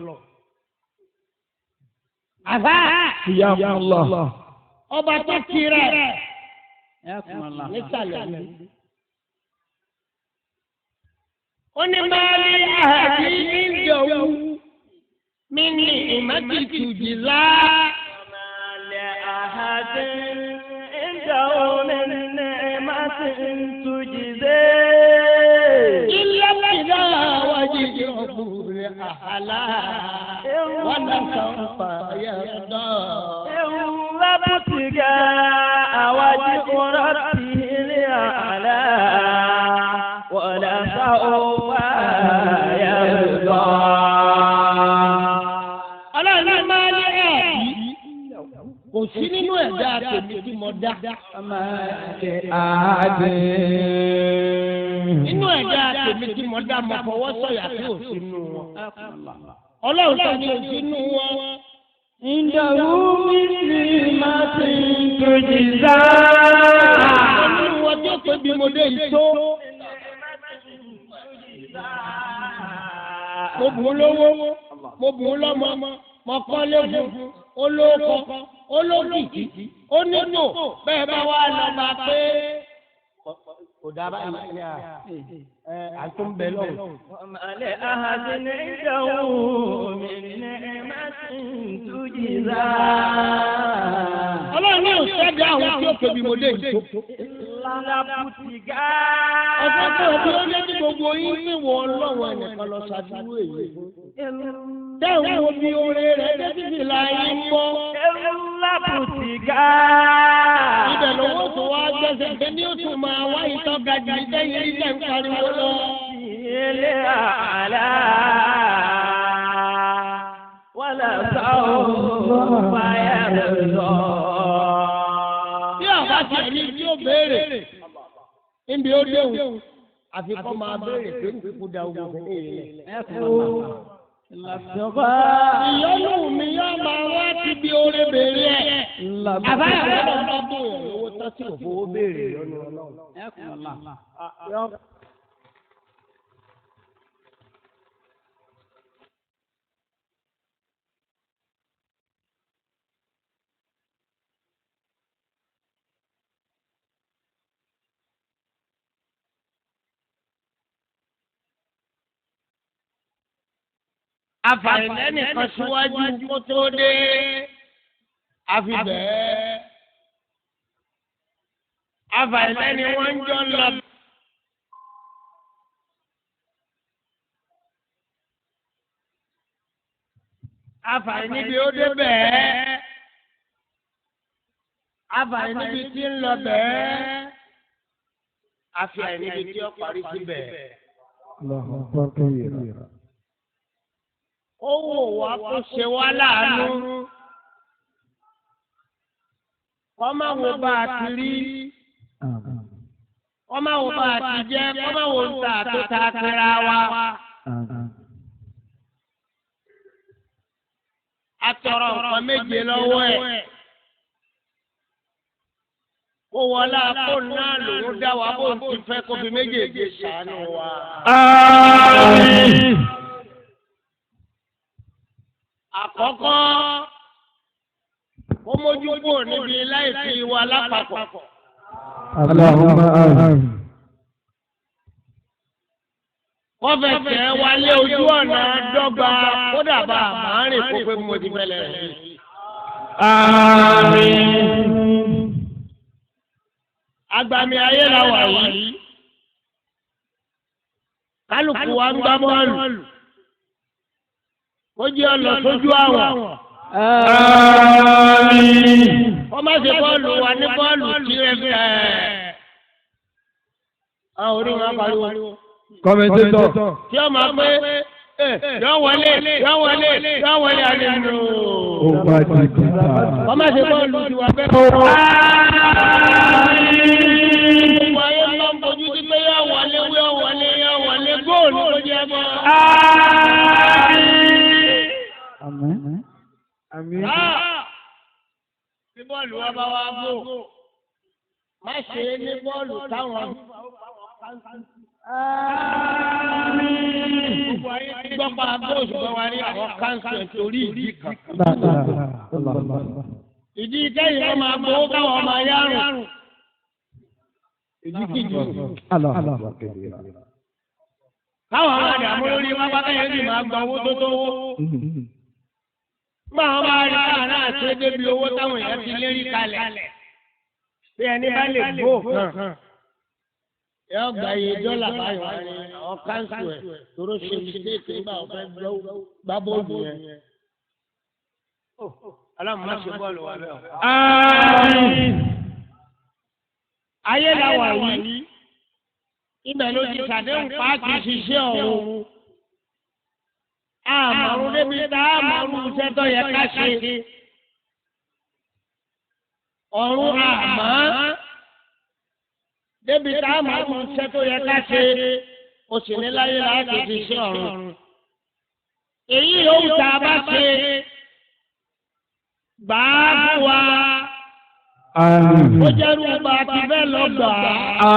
àbá ìyá Allah. ọba tó kiri rẹ̀ nísàlẹ̀ mi. ó ní máa rí àhàdí ìjọwú mi ní ìmọ̀tì tùjìlá. máa lè àhàdí ìjọwú mi ní ìmọ̀tì tùjìlá. ilé ìlà wájú ìrọ̀bùrẹ̀ àhàlà wọn náà sàn fàyà náà. لابتغى وجه ربه الأعلى ولا سوف يرضى. ọlọ́run máa ní ẹ̀ẹ́dì kò sí nínú ẹ̀dá tèmi tí mo dá. nínú ẹ̀dá tèmi tí mo dá mo fọwọ́ sọ̀yà tí ò sínú wọn. ọlọ́run tó ní òsínú wọn. Ìjọ̀wú mísì máa ti ń tòjìzá. Nínú wọn tí ó pé bí mo dé ìtó. Mo bùn ún lówó, mo bùn ún lọ́mọ, mo kọ́ lébùn, olóko, olókìkí, onígbò, bẹ́ẹ̀ bá wà lọ bá pé. Kò dábàá yìí ní àtúnbẹ̀ lọ́wọ́. Ọmọlẹ̀ ahàdì ní ìjọwó mi ní ìmọ̀tì tùjìzá. Ọlọ́run náà ṣẹ́gun àwọn tí ó tóbi mo dé ìtó. Lábùtìgá. Ọ̀sán tó o bí ó lé ní gbogbo yín ní wọ́n lọ́wọ́ ẹnìkan lọ ṣàdúró èyí. Tẹ́wọ̀n wo bí oore rẹ̀ dé títí láyé ń bọ́. Lábùtìgá. Ibẹ̀ lówó tó wá gbẹ́sẹ̀ pé ní ó tún máa wá ìtọ́ gajù ìtẹ́yìn ilé ń pariwo lọ. Ilé àlá. Wàlá sáwọ́ fàyà lọ. Bí àbá ti ẹ̀rí tí ó béèrè, níbi ó déhùn, àfikún máa béèrè pé nkúkú da ogun fún ilẹ̀. Ìyọ́nù mi yóò máa wá ti bí oore béèrè ẹ̀. Àbáyọ̀ rẹ̀ lọ bá bóyá owó tán tí ò fowó béèrè lọ́nà ọlọ́run. Àfàìlẹ́ nìkan síwájú kó tó dé àfi bẹ́ẹ̀. Àfàìlẹ́ ni wọ́n ń jọ lọ. Àfàì níbi ó dé bẹ́ẹ̀. Àfàì níbi tí ń lọ bẹ́ẹ̀. Àfàì níbi tí ó parí sí bẹ́ẹ̀. Ó wò wá kó ṣe wá láàánú. Kọ́má wo bá a ti rí. Kọ́má wo bá a ti jẹ́. Kọ́má wo ń ta tó ta tẹ́ra wa. A tọrọ nǹkan méje lọ́wọ́ ẹ̀. Kó wọlé akó náà lòún dá wa bó ń ti fẹ́ kó fi méjèèjì ṣàánú wa. Àmín. Àkọ́kọ́, ó mójú kúrò níbi láìsí wa lápapọ̀. Allahumma àmín. Wọ́n fẹsẹ̀ wálé ojú ọ̀nà dọ́gba kódà bá a máa rìn kó pé mo ti fẹ́lẹ̀ rẹ̀. Àmín. Agbami ayé la wà yìí. Kálukú wa ń gbá bọ́ọ̀lù. Ó jẹ́ ọ̀nà sójú àwọn. Àmín. Wọ́n má ṣe bọ́ọ̀lù wa ní bọ́ọ̀lù tí ẹ fẹ́. Àwọn orí wọn pariwo. Kọ́mẹ́ntẹ́tọ̀. Tí ó máa pé yọ wọlé àlẹ́ nù. Ó bá ti kíta. Wọ́n má ṣe bọ́ọ̀lù tí wà bẹ́ẹ̀. Gbogbo ayé ń lọ bójú sí pé yọ wọlé góòlù ló jẹ́ bọ́. Àmín. Àmín. Bí bọ́ọ̀lù wa bá wá gbó, má ṣe é ní bọ́ọ̀lù táwọn Gbogbo ayé ti gbọ́ pa bóòsù bọ́ wa ní àwọn káńsù ẹ̀ torí ìdí kan. Ìdí kẹ́yìn ọmọ agbowó káwọn ọmọ ayárùn. Ìdí kìjì. Káwọn ọmọ àdàmú lórí pápá kẹ́yìn sì máa gba owó tó tówó. Nígbà wọn bá rí káà náà ṣe débi owó táwọn èèyàn ti lérí kalẹ̀. Bí ẹni bá lè gbó kan. Yọ gba iye dọ́là báyọ̀ wá ní àwọn káńsù ẹ̀ tóró ṣe mistake nígbà wọn fẹ́ gbá bọ́ọ̀lù yẹn. Ọlọ́run má ṣe bọ́ọ̀lù wa bẹ́ẹ̀. Ayé la wà yìí, ibẹ̀ ló ti ṣàdéhùn páàkì ṣiṣẹ́ ọ̀hún. Àmọ̀rún débi tá àmọ̀rún iṣẹ́ tó yẹ ká ṣe. Ọ̀run àmọ́ débi tá àmọ̀rún iṣẹ́ tó yẹ ká ṣe. O sì ní láyé láti ṣiṣẹ́ ọ̀run. Èyí yóò tá a bá ṣe. Gbàá wa. Ó jẹ́rú ọba àti bẹ́ẹ̀ lọ gbà á.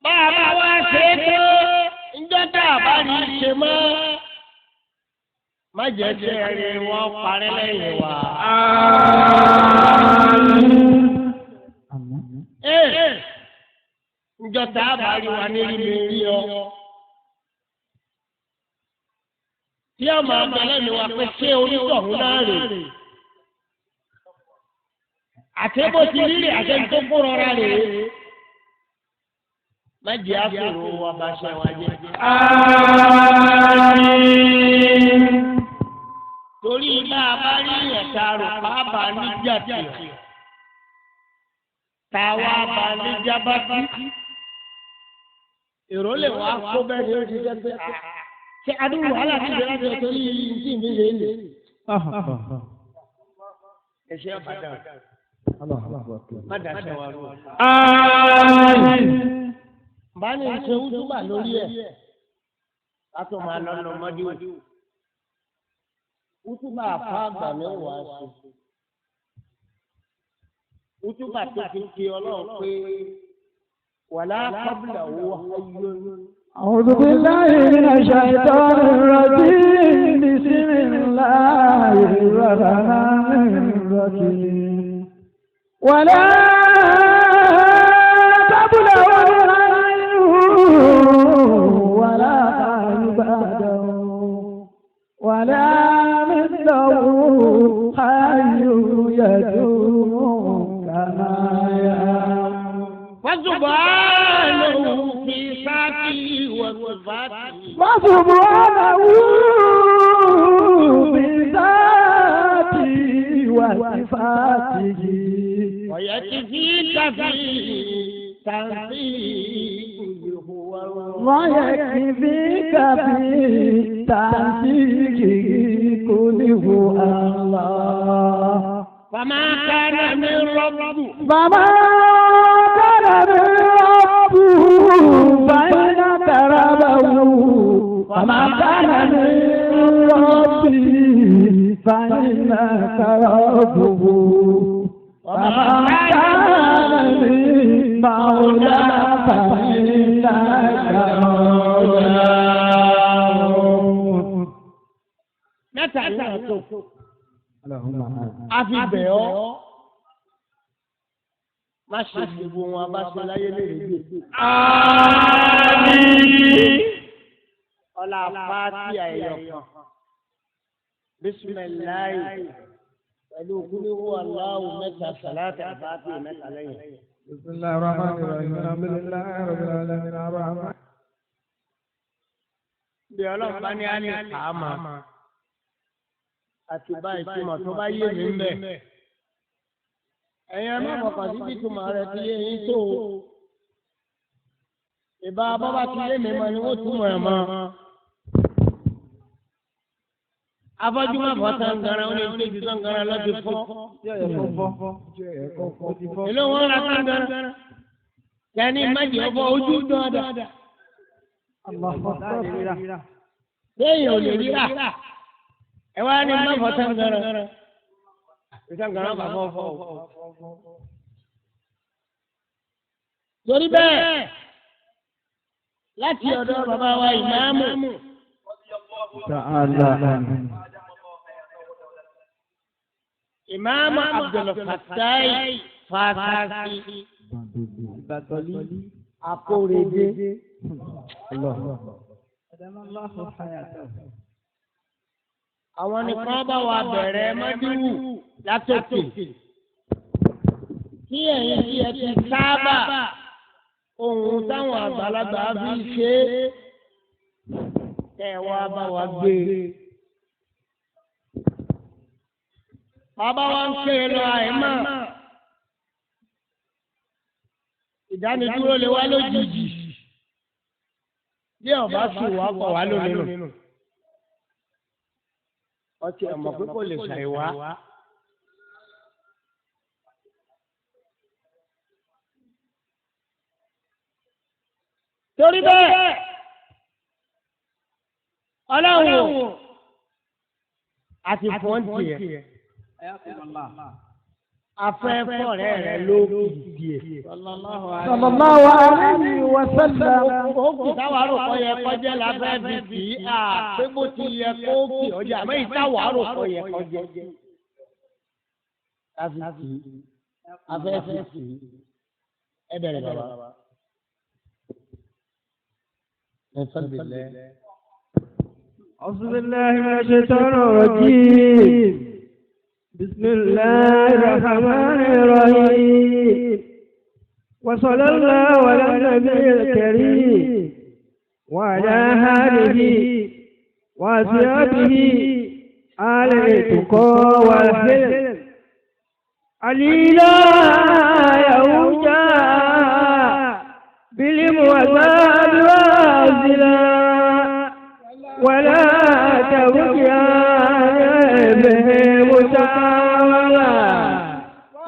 Bàbá wa ṣe é tó ńjọ́ tá a bá rí i ṣe mọ́. Má jẹ́ kí ẹ̀rí wọn parẹ́ lẹ́yìn wa. Ńjọ́ tá a bá rí wa ní rí mi ọ. Tí a máa bẹ̀rẹ̀ ni wà pé ṣé onítọ̀hún náà rè. Àti bó ti rírì àti tó kó rọra rè é. Má jẹ́ àfẹ́rò wa bá ṣe wá jẹ́. Torí bá a bá rí ẹ̀ka rò bàbá níjà tì. Táwa bá níjà bá tí. Èrò lè wá kó bẹ́ẹ̀ ni ó ti jẹ́ pé ṣe adúrú wàhálà ti bẹ̀rẹ̀ àti ọ̀tọ̀ ní ìdí mi lè lè. Ẹ ṣe àbàdàn. Má dàṣẹ wa rú. Bá ní ṣe wúdúbà lórí ẹ̀. A tó máa lọ lọ mọ́dí wò. Wúdúbà àpá àgbà mẹ́wàá ṣe. Wúdúbà tó fi kí Ọlọ́run pé wàlá kábìlà owó ayé. أعوذ بالله من الشيطان الرجيم بسم الله الرحمن الرحيم ولا تبلغوا العلم ولا عباده ولا مثله حي يدوم كما يعلم فسبحانه في ذاته وصفاته وسبحانه بذاته وصفاته ويكفيك في تنزيهه ويكفيك في تنزيهه كله الله فما كان من رب فإن تربه وما كان من ربي فإن تربه وما كان من مولى فإن تربه àfi bẹ̀ ọ́ má ṣe gbogbo wọn bá ṣe láyé léèrè. ọlá fàtí àyẹ̀yọ̀ kan bísímẹ̀láì pẹ̀lú kúlúwú aláwọ̀ mẹ́ta sàlátà àbáàtì mẹ́ta lẹ́yìn. bismillahir rahmanir rahim alhamdulillahi rabbil alamin arrahman. bí ọlọ́run bá ní á ní kàámà àti báyìí túmọ̀ tó bá yé mi ń bẹ̀. ẹ̀yin ẹ má fọkàn sí bí túmọ̀ rẹ̀ ti yé yín tó. ìbá bọ́bá ti yé mi mọ́ ni wọ́n túmọ̀ ẹ̀ mọ́. afọ́jú má fọ́ sangara ó ní ilé ti sangara lọ́ti fọ́. èló wọn ra sangara. yanni májì ọ̀fọ̀ ojú dáadáa. lẹ́yìn ò lè rí rà. ẹ wá ní má fọ́ sangara. ìṣàǹgàrà bàbá ọ̀fọ̀. torí bẹ́ẹ̀ láti ọ̀dọ̀ bàbá wa ìmáàmù. ìmáàmù Abdulfatai Fasasi Akórèdé. àwọn nìkan bá wa bẹ̀rẹ̀ mọ́dúwù látòkè. kí ẹ̀yin tí ẹ ti sábà ohun táwọn àgbàlagbà fi ṣe é kẹ́ ẹ wá bá wa gbé e. bàbá wa ń ké lọ àìmọ̀ ìdánidúró lè wá lójijì bí ọba sì wá kọ̀ wá lónìí. ọtí ọmọ pé kò lè ṣàìwá. torí bẹ́ẹ̀ ọlọ́run àti fọ́ǹtì ẹ̀ afẹ́fọ́ rẹ̀ ló kìí ẹ̀. sallallahu alaihi wa sallam. ó kì táwa rò kọ́ yẹ kọjá lábẹ́ fi kì í à pé bó ti yẹ kó kì ọjà àmọ́ ìtawà rò kọ́ yẹ kọjá. afẹ́fẹ́ kì í ẹ bẹ̀rẹ̀ bàbá. أعوذ بالله من الشيطان الرجيم. بسم الله الرحمن الرحيم. وصلى الله على النبي الكريم وعلى آله وأصحابه آل التقى والحلم عليلا يوجا بالمواساة وازلا ولا تبكي به متاولا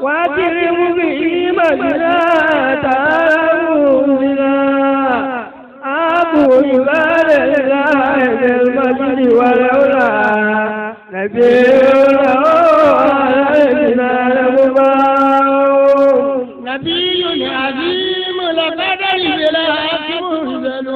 واكرم به مجرى تاولا أبو عباد الله المجد والعلا نبي له علينا المبارك نبي عظيم لقد البلاد منزل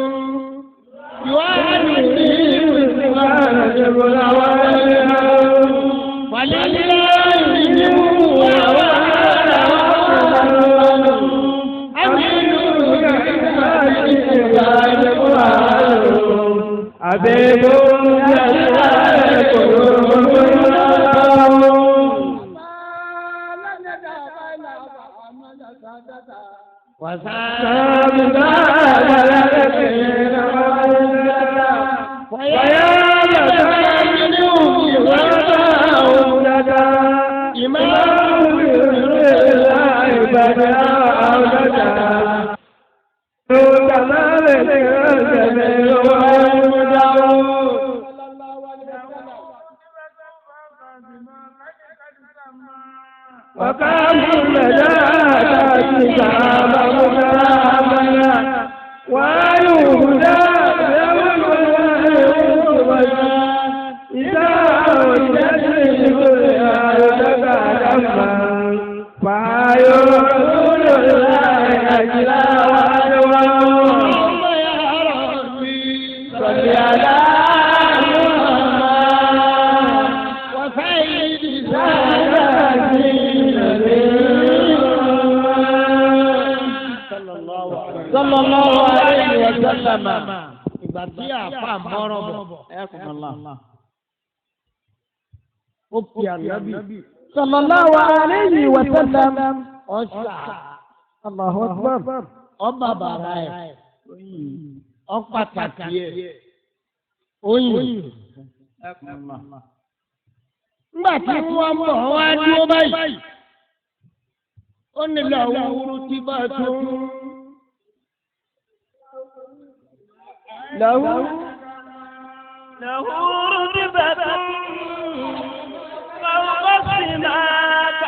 sallallahu alayhi wa sallam ọ̀sà Allahu Akbar ọba bàrà ẹ̀ ọ̀pàtàkì ẹ̀ oyin. nígbà tí wọ́n mọ̀ wá dúró báyìí ó ní làwùrú tí bá tó làwùrú tí bá tó.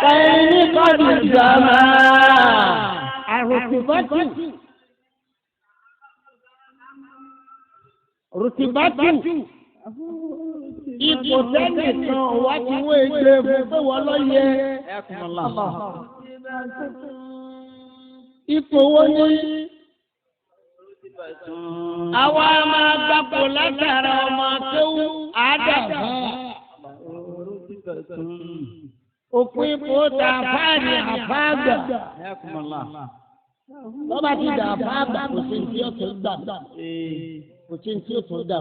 Kẹ́ni kọ́dù jàmá. Àrùtìbátù. Rùtìbátù. ipò tẹ́nìkan wá ti wé gbé fún pé wọ́n lọ yẹ. Ipò wo ni àwa máa gbapò látara ọmọ kéwú àádọ́fà. Òpin ipò tà fáàrí àfáàgbà. Lọ́ba ti dà àfáàgbà kò sí tí ó tó gbà. Kò sí tí ó tó dà.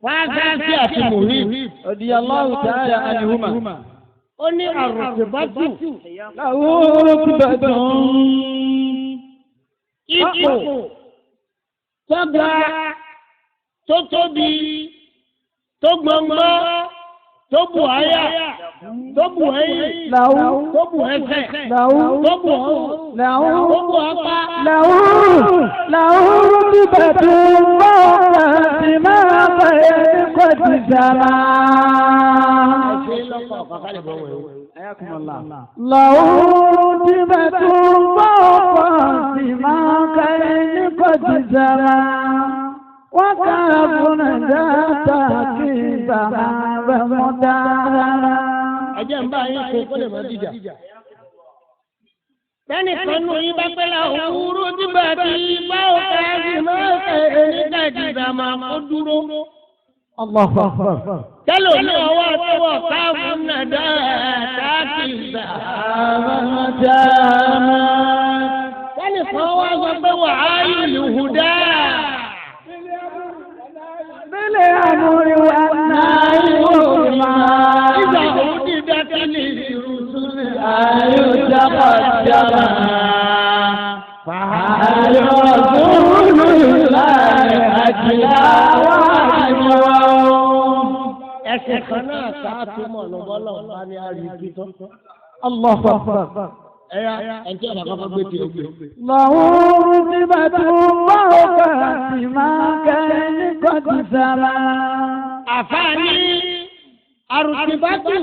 Fáàgáàsì àti Mùhí. Radiyallahu ta'ala anhuma. Ó ní àrùtìbátù. Ipò tó ga tó tóbi tó gbọ̀ngbọ́n tó bù àyà tó bù ẹ̀yìn tó bù ẹsẹ̀ tó bù ọ̀hún tó bù apá. Làwọn rúbìbàtú bá ti máa bẹ̀rẹ̀ kọjú sára. Làwọn rúbìbàtú bá ti máa bẹ̀rẹ̀ kọjú sára. Wọ́n kára fún ẹ̀dá kí bàbá rẹ̀ mọ́ dára. Ẹjẹ́ ń bá yín ṣe kó lè mọ́ dìjà. Bẹ́ẹ̀ni kan nù yín bá pẹ́lá òwúrú dìgbà tí bá ò ká sí máa ń ṣe nígbà ìdìbò máa kó dúró. Tẹ́lẹ̀ ní ọwọ́ àtọwọ́ káàbù náà dáadáa kì í gbà. Bẹ́ẹ̀ni kan wá sọ pé wàhálì lùhùdá. Bílẹ̀ àmúrí wa náà yóò máa. Ìgbà òun ti dákẹ́ ní ìrùsùlẹ̀. Ayọ̀dàpọ̀ jàmá. Ayọ̀dúnrún láì àjìlá wà áyọ̀. Ẹsẹ̀ kan náà sáàtú mọ̀ lọ́wọ́lọ́ bá ní àríkí tó. Allahu Akbar. Ẹ̀yà ẹ̀jẹ̀ ọ̀nà kan fẹ́ gbé tiẹ̀ gbé. Làwọn ti bá tún bá ọkà sí máa kẹ́ ní kọ́tù sára. Àfáàní àrùtìbátù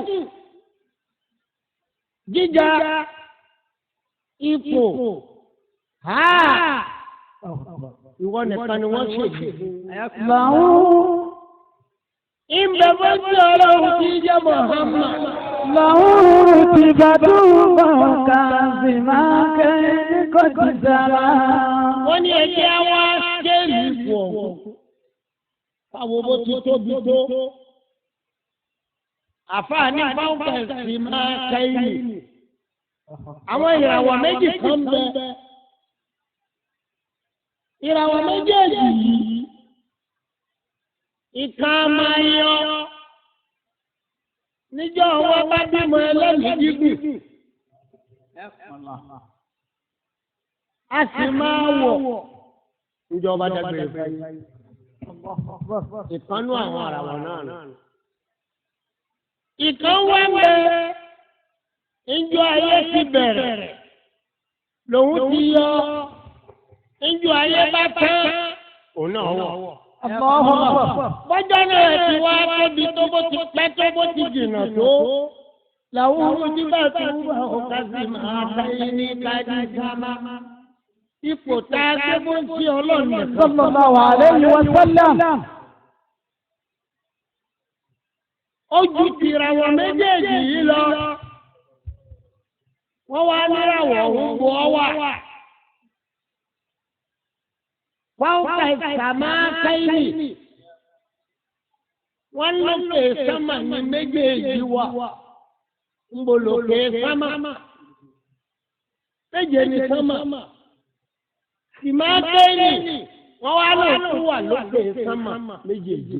jíjà ipò ìwọ nìkan ni wọ́n ṣèjì. Làwọn ìbẹ̀ bó ti ọlọ́run tí jẹ́ Muhammad. làwọn ti bá tún bá ọkà sí máa kẹ́ ní kọ́tù sára. Wọ́n ní ẹjẹ́ wá skéèlì ipò ọ̀hún. Káwo bó ti tóbi tó. Àfáàní fáwọ́fẹ̀sì máa kẹ́yìn. Àwọn ìràwọ̀ méjì kan bẹ. Ìràwọ̀ méjèèjì yìí. Ìkan máa yọ. Níjọ́ wọn bá bímọ ẹlẹ́mìí gígùn. A sì máa wọ̀. Ìjọba dàgbére fún yín. Ìkànnú àwọn àràwọ̀ náà. Ìkan wá ń bẹ ìjọ ayé ti bẹ̀rẹ̀ lòun ti yọ ìjọ ayé bá tán òun náà wọ̀. Bọ́jọ́ náà ti wá tóbi tó bó ti pẹ́ tó bó ti jìnnà tó làwọn ojúbà tó ń bá ọ̀gá sí máa báyìí ní kájí sámá. Ipò tá a gbé bó ń ṣe ọlọ́ọ̀nù. Sallallahu alayhi wa sallam. Ojú tìràwọ̀ méjèèjì yìí lọ. Wọ́n wá níràwọ̀ òun bọ̀ wà. Fáwọ́kà ìsàmá kẹ́yìn. Wọ́n lókè sámà ní méjèèjì wà. Ń bò lókè sámà. Méje ní sámà. Ìmá kẹ́yìn. Wọ́n wá lókè wà lókè sámà méjèèjì.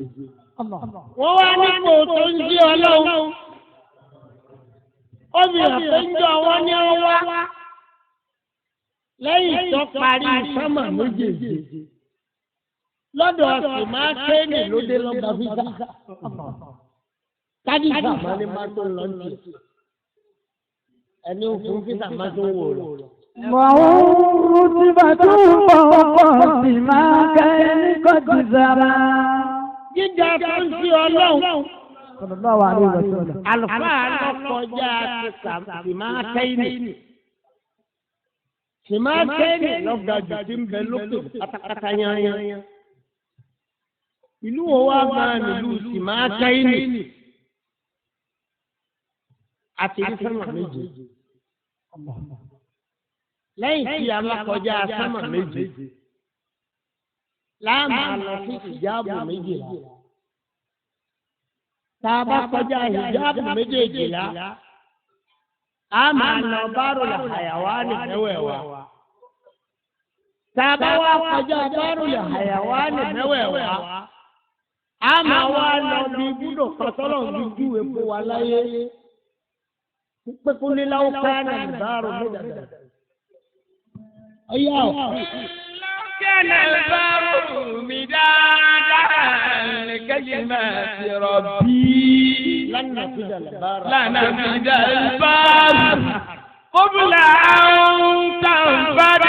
Wọ́n wá nípò tó ń jí ọlọ́run. Ó fi hàn pé ń jọ wọn ní ọwá. Lẹ́yìn tó parí sámà méjèèjì. Lọ́dọ̀ ọ̀sìn máa kéènì ló dé lọ́gbà fífà. Kádìsà máa ní máa tó ń lọ sí. Ẹni òfin fífà máa tó ń wò lọ. Wọ́n ti bá tún bọ̀ ọkọ̀ sí máa kẹ́ ní kọ́tù sára. Jíjà tó ń sí ọlọ́run. Àlùfáà lọ kọjá ti máa kẹ́yìn. Sì máa kẹ́yìn lọ́gbà jù tí ń bẹ lókè pátápátá yányán. ìlú wo wá máa nílùú sì máa kẹ́yìn àti ní sánmà méje lẹ́yìn tí a bá kọjá sánmà méje láàmà lọ sí ìjáàbù méjìlá tá a bá kọjá ìjáàbù méjèèjìlá a máa lọ bárò làhàyàwá ní mẹ́wẹ̀ẹ̀wá tá a bá wá kọjá bárò làhàyàwá ní mẹ́wẹ̀ẹ̀wá a máa wá lọ bí ibùdó kọtọ́lọ̀ dúdú epo wa láyé pípékú níláwó kánà ìbárò méjìlá. ọyá o. كان البر مدادا لكلمات ربي لن نفد البر قبل أن تنفد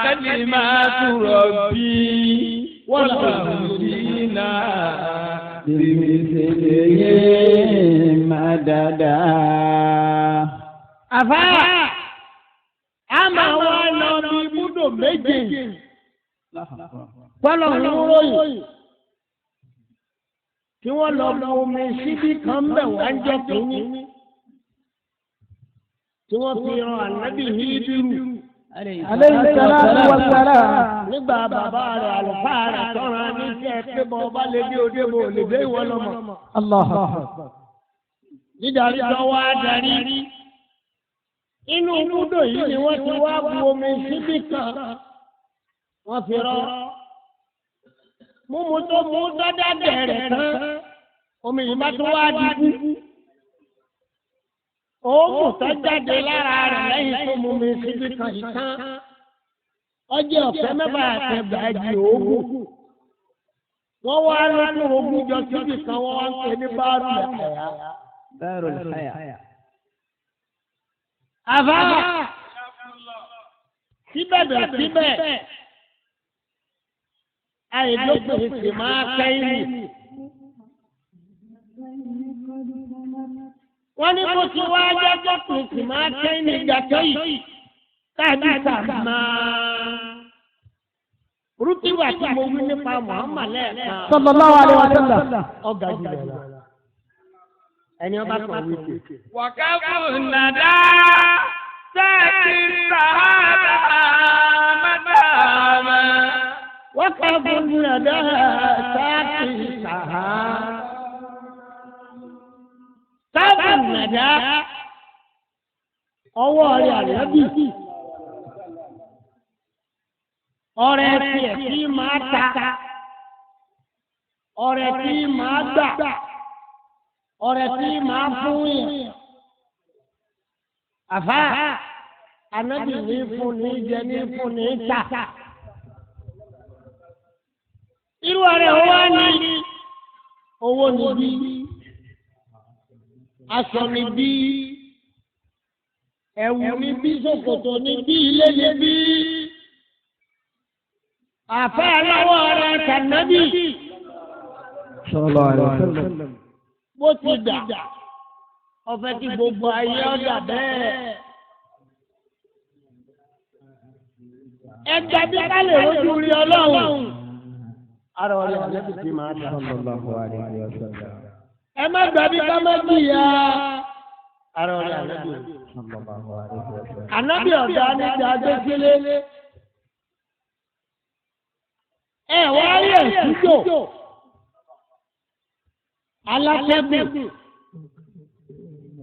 كلمات ربي والأمرين بمثله مددا أفا أما ولو ببدو méje fọlọ́ ń ròyìn tí wọ́n lọ mọ omi síbí kan bẹ̀ wá ń jọ kínní tí wọ́n fi ran ànábì Hídírù alayhi salatu wa salam nígbà bàbá rẹ̀ àlùfáà rẹ̀ tọ́ra níṣẹ́ pé bọ́ ọba lè dé òde bò lè dé ìwọ lọ́mọ. Allahu akbar. dídarí lọ wá darí inú ibùdó yìí ni wọ́n ti wá bu omi síbí kan wọ́n fi rọ́ mímu tó mú dọ́dá bẹ̀rẹ̀ tán omi yìí bá tún wá dìbò òògùn tó jáde lára rẹ̀ lẹ́yìn tó mú mi síbi kan yìí tán ọjọ́ ọ̀fẹ́ mẹ́fà àtẹ̀gbàjì òògùn wọ́n wá lọ́tún ogún jọ síbi kan wọ́n wá ń pè ní báárù lẹ́kẹ̀yà. báárù lẹ́kẹ̀yà. àbá síbẹ̀ àìlópin sì máa kẹ́yìn. wọ́n ní kó tí wá jẹ́jọ́ pé sì máa kẹ́yìn ìgbà tó yìí káàdì sàmà. rúkìwà tí mo wí nípa Muhammad lẹ́ẹ̀kan. sallallahu alaihi wa sallam. ọ̀gá jùlọ lọ. ẹni ọba kan wí sí. wàkàfù nàdá sẹ́ẹ̀kì sàádà mẹ́tàmá. wákàtí nàdá sáàkì sàhá. sáàkì nàdá ọwọ́ rẹ̀ ànábì. ọrẹ tiẹ̀ tí máa ta. ọrẹ tí máa gbà. ọrẹ tí máa fún yẹn. àfá ànábì ní fún ní jẹ ní fún ní ta. irú ọrẹ owó ni owó níbí aṣọ níbí ẹ̀wù níbí ṣòkòtò níbí ilé níbí àfẹ́ aláwọ̀ ọrẹ tànábì sallallahu alaihi wa sallam. bó ti dà ọfẹ kí gbogbo ayé ọdà bẹ́ẹ̀. ẹgbẹ́ bí ká lè rojú rí Ọlọ́run. ara ọ̀rẹ́ àlẹ́bí ti máa dà. sallallahu alaihi wa sallam. ẹ má gbà bí ká má jìyà. ara ọ̀rẹ́ àlẹ́bí. sallallahu alaihi wa sallam. ànábì ọ̀dà níjà gbẹ́sílé. ẹ wá rí ẹ̀sùjò. alátẹ́gùn.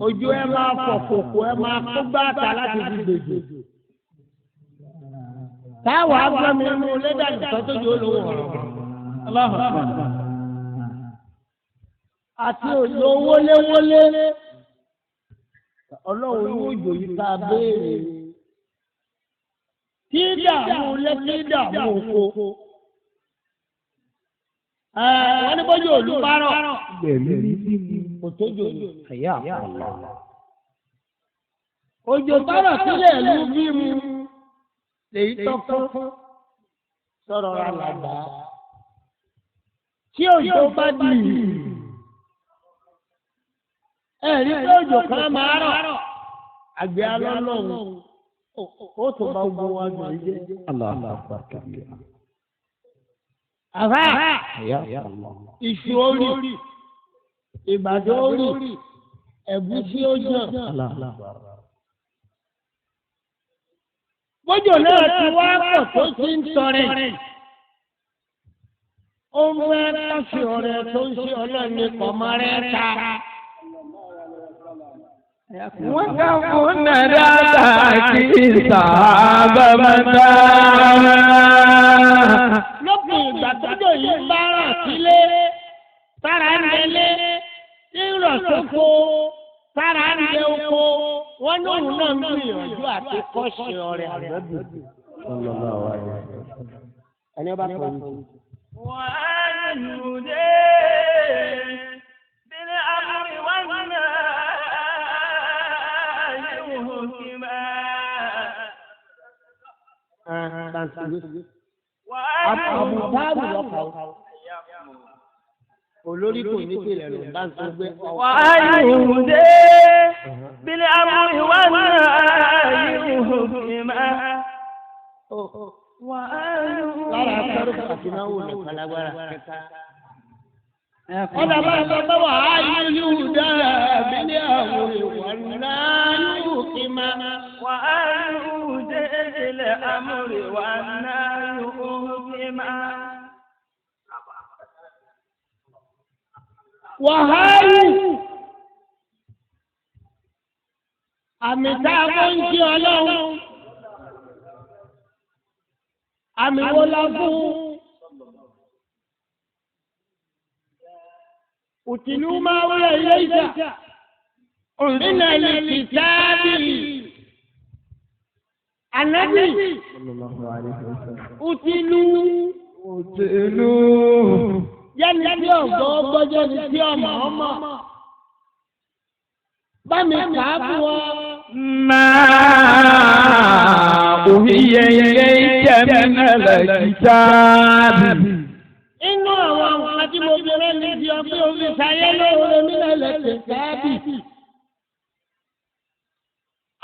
ojú ẹ máa fọ̀ kòkò ẹ máa kó gbàtà láti fi gbèjò. táwọn agbọ́mi mú lẹ́dà ìtọ́jú olówó ọ̀rọ̀. àti òjò wọléwọlé ọlọ́run yóò jòyí ká béèrè. kí dààmú lẹ́kí dààmú oko. wọ́n ní bójú olùbárọ̀. kò tójú olù. òjò tọrọ sílẹ̀ ló bí mu lèyí tọ́kọ́ sọ̀rọ̀ alàgbà. tí òjò bá di ẹ̀rí pé òjò kan máa rọ̀ àgbẹ̀ alọ́lọ́run ó tó bá gbọ́ wá jù yí jẹ́. àfà iṣu orí ìgbàdo orí ẹ̀gúsí ó jàn. bójú náà ti wá pọ̀ tó ti ń tọrẹ. ó ń fẹ́ káfí ọ̀rẹ́ tó ń ṣe ọlọ́ọ̀ni kọ̀mọ́rẹ́ ta. وكفن ذاتك صحابة lópin ìgbà tọ́jọ́ yìí bá rà sílé tára ń délé ìrọ̀ sóko tára ń dé oko wọn lóun náà ń gbìyànjú àti kọ́ṣe ọ̀rẹ́ àgbẹ̀bù. ẹni ọba kọ̀ wí. wà á lùdé bílẹ̀ amúrí wà nínú ayé òkìmá. àbùbáàbù lọ́kàá olórí kò ní pèlè rẹ̀ bá ń sọ gbé. wà á lùdé bílẹ̀ amúrí wà nínú ayé òkìmá. lára sọ́rọ́ àti náà wò lè kalagbára. ọ̀dà bá ń sọ pé wà á yóò dára bí ní àwọn ìwà náà yóò kí máa. wà á lùdé bílẹ̀ amúrí wà náà yóò kí máa. wàhálù àmì tá a kọ́ ń ṣe ọlọ́run. àmì wo la fún òtìlú máa wọlé ilé ìjà nínú ẹni kìtàbí ànábì òtìlú yẹni tí ọgbọ gbọjọ ni tí ọmọ bá mi kà á fún ọ. ما أوحي إليك من الكتاب inú àwọn nǹkan tí mo bẹ̀rẹ̀ ní di ọgbẹ́ omi sáyé lóore nílẹ̀ lẹ́sẹ̀ sáábì.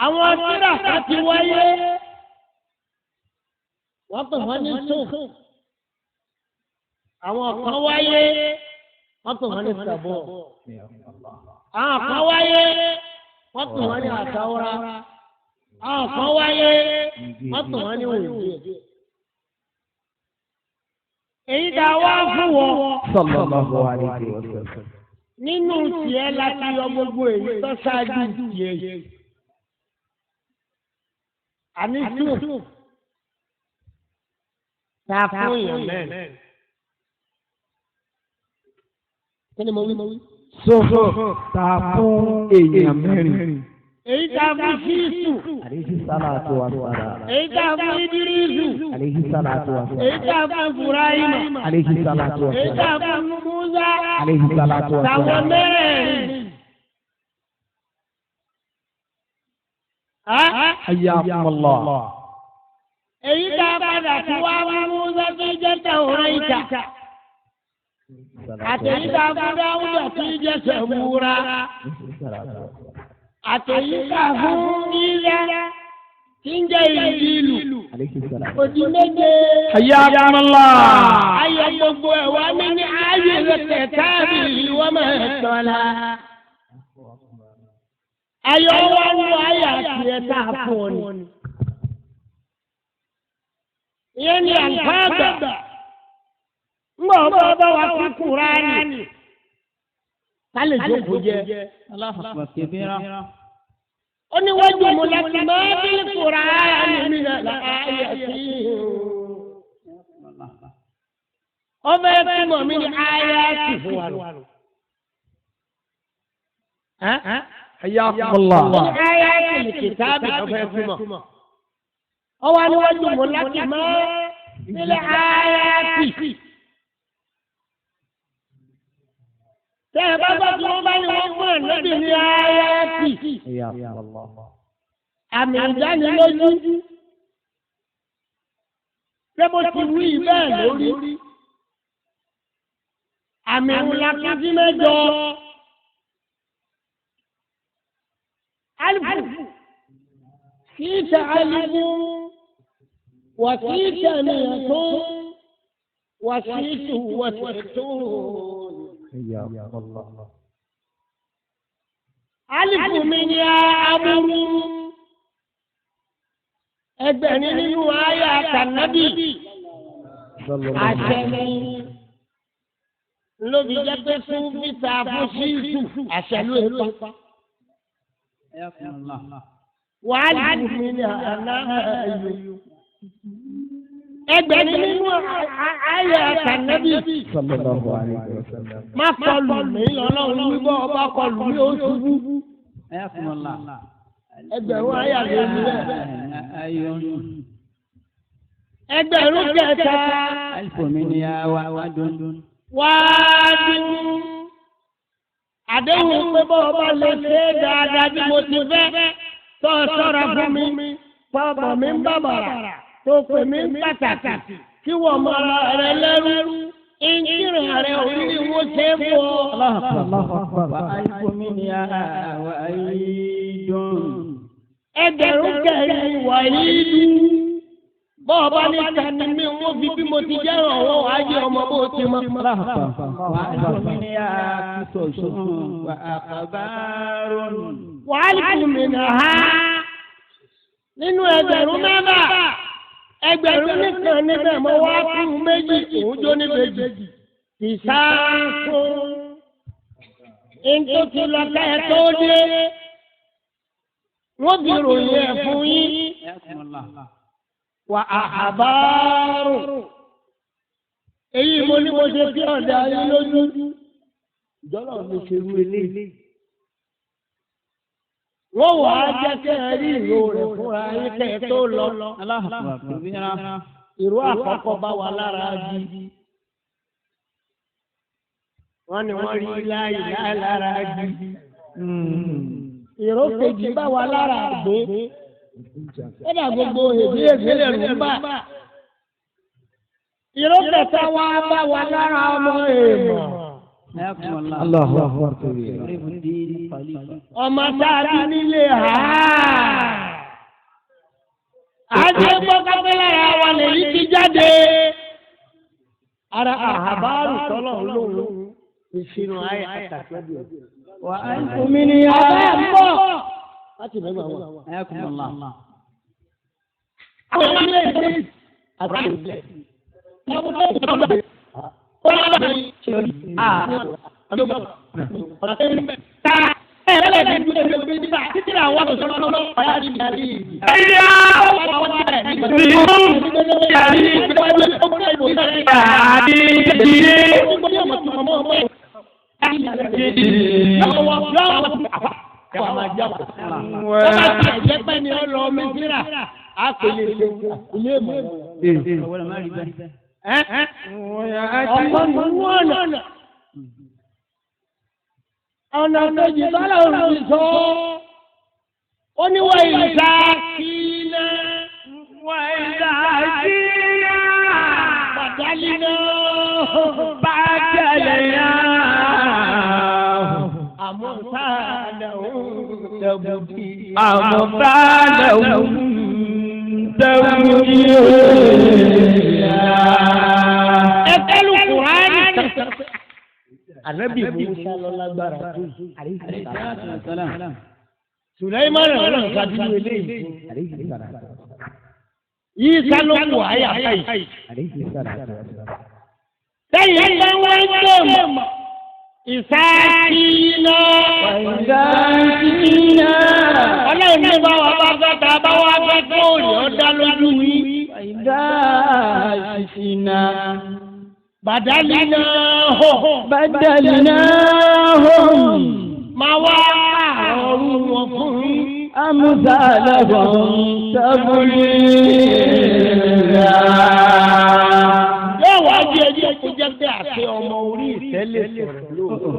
àwọn tírà kan ti wáyé wọ́n pè wọ́n ní sùn. àwọn kan wáyé wọ́n pè wọ́n ní sàbọ̀. àwọn kan wáyé wọ́n pè wọ́n ní àtàwọ́rá. àwọn kan wáyé wọ́n pè wọ́n ní òyìnbó. èyí tá a wá fún wọn. sallallahu alaihi wasallam. nínú tiẹ̀ láti yọ gbogbo èyí tó ṣáájú tiẹ̀ yìí. àní sùn tá a fún èèyàn mẹ́rin. kí ni mo wí? sọ́fọ̀ tá a fún èèyàn mẹ́rin. èyí tá a fún Ṣíṣù. Alayhi salatu wa salam. èyí tá a fún Ìdírísù. Alayhi salatu wa salam. èyí tá a fún Ibrahima. Alayhi salatu wa èyí tá salam. a fún Musa. Alayhi salatu wa táwọn salam. mẹ́rin. Hayyakumullah. èyí tá a padà tí wá fún Musa tó jẹ́ Tawrata. àtẹ̀yí tá a fún Dáúdà tó jẹ́ Sàbúrà. àtẹ̀yí tá a fún Ìsá tí ń jẹ́ Ìnjílù. òdì méje. Hayyakumullah. ayé gbogbo ẹ̀ wá ní ayé rẹ̀ káàbì wọ́n máa tọ́lá. ayé wá ń wọ ayé àti ẹ̀ tá a fún ọ ni. ìyẹn ni àǹfààgbà. ńgbà ọba wa fi Kùránì. ká lè jókòó jẹ. ó ní wọ́n jù mọ́ láti máa bí Kùránì nínú àyè sí i. ọbẹ̀ tí mo mi ní àyè sí fún wa. Hayyakumullah. àyè sí kìtàbí ọbẹ̀ tí mo. ọwọ́ ni wọ́n jù mọ́ láti máa bí àyè sí. tẹ́ ẹ bá gbọ́ tí wọ́n bá ní wọ́n fún ẹ̀ lóbi ní ayé tì. àmì ìdánilójú. ṣé mo ti wí bẹ́ẹ̀ lórí? àmì ìwúlá kí sí mẹ́jọ. alifu kì í ṣe alifu wà kì í ṣe ènìyàn tó وسيت وسيتون ألف من يا أبو ẹgbẹ̀rin nínú ayé àtànábì àṣẹ lóbi jẹ́ pé fún fíta fún ṣíṣù àṣẹ ló ń pa. wàhálà mi ni àná ẹ̀yọ. ẹgbẹ̀rin nínú ayé àtànábì má kọlù mí ọlọ́run wíwọ́ ọba kọlù mí ó ṣubú. ẹgbẹ̀rún ayé àlejò rẹ̀. ẹgbẹ̀rún kẹta. wádùn. àdéhùn pé bọ́ọ̀ bá lè ṣe é dáadáa bí mo ti fẹ́ tó ṣọ́ra fún mi pọ́pọ̀ mi ń bàbàrà tó pè mí ń pàtàkì kí wọ́n mọ ara rẹ lẹ́rú ìjìnrìn rẹ òní ni wọ́n ṣe é fún ọ. ẹgbẹ̀rún kẹrin wàyí bọ́ọ̀ bá ní kàní mi wọ́n fi bí mo ti jẹ́ ọ̀wọ́ ayé ọmọ bó ti mọ́. wàhálì mi nà ha nínú ẹgbẹ̀rún mẹ́fà ẹgbẹ̀rún nìkan níbẹ̀ mo wá fún méjì òun jó ní méjì ìsáàsùn ètò lọ ká ẹ tó dé wọ́n bí ròyìn ẹ̀ fún yín. wà àbárò èyí mo ní mo ṣe fi ọ̀dà yín lójú ìjọba mi ṣe rú eléyìí. wọ́n wà á jẹ́ kẹ́ ẹ rí ìró rẹ̀ fúnra yín kẹ́ ẹ tó lọ. ìró àkọ́kọ́ bá wà lára jí. wọ́n ní wọ́n rí láyé lára jí. ìró kejì bá wà lára àgbé. ẹ̀dá gbogbo èdè lè rú bá. ìró kẹta wá bá wà lára ọmọ èèmọ̀. ọmọ sáàbí nílé ha. àjẹ́ gbọ́kápẹ́ lára wa lèyí ti jáde. ara àhàbárù tọ́lọ̀ lóhùn ìṣirò ayé àtàkùn. wà á ń fún mi ní abẹ́ ń bọ̀. láti mẹ́gbà wọn. àwọn ọmọ ilé ìgbé àti ìgbé. ọ̀nà kejì bọ́lá òun sọ ó ní wọ́n ìlà kíná wọ́n ìlà kíná bàtàlì náà bàtàlì náà àmọ́tàlẹ̀ òun dẹ̀bùdì àmọ́tàlẹ̀ òun dẹ̀bùdì ẹ̀kẹ́lù kùránì Ànábì Mùsá lọ lágbára tó Sùlẹ́mánà ọ̀nà ìsàdúró eléyìí yìí ká ló wù áyà báyìí. Lẹ́yìn ẹgbẹ́ wọn tó mọ̀ ìsáàkìínà. Ọlọ́run ní bá wa bá fẹ́ ta bá wa fẹ́ kó òyìn ó dá lójú yìí. Badalnahum máa wá ọ̀run wọn fún yín. Amúsàlẹ̀bọ̀n tẹ́bùlìlà. Yóò wá jẹ́ ẹjẹ́ kó jẹ́ pé àti ọmọ orí ìtẹ́lẹ̀ sọ̀rọ̀ lóòótọ́.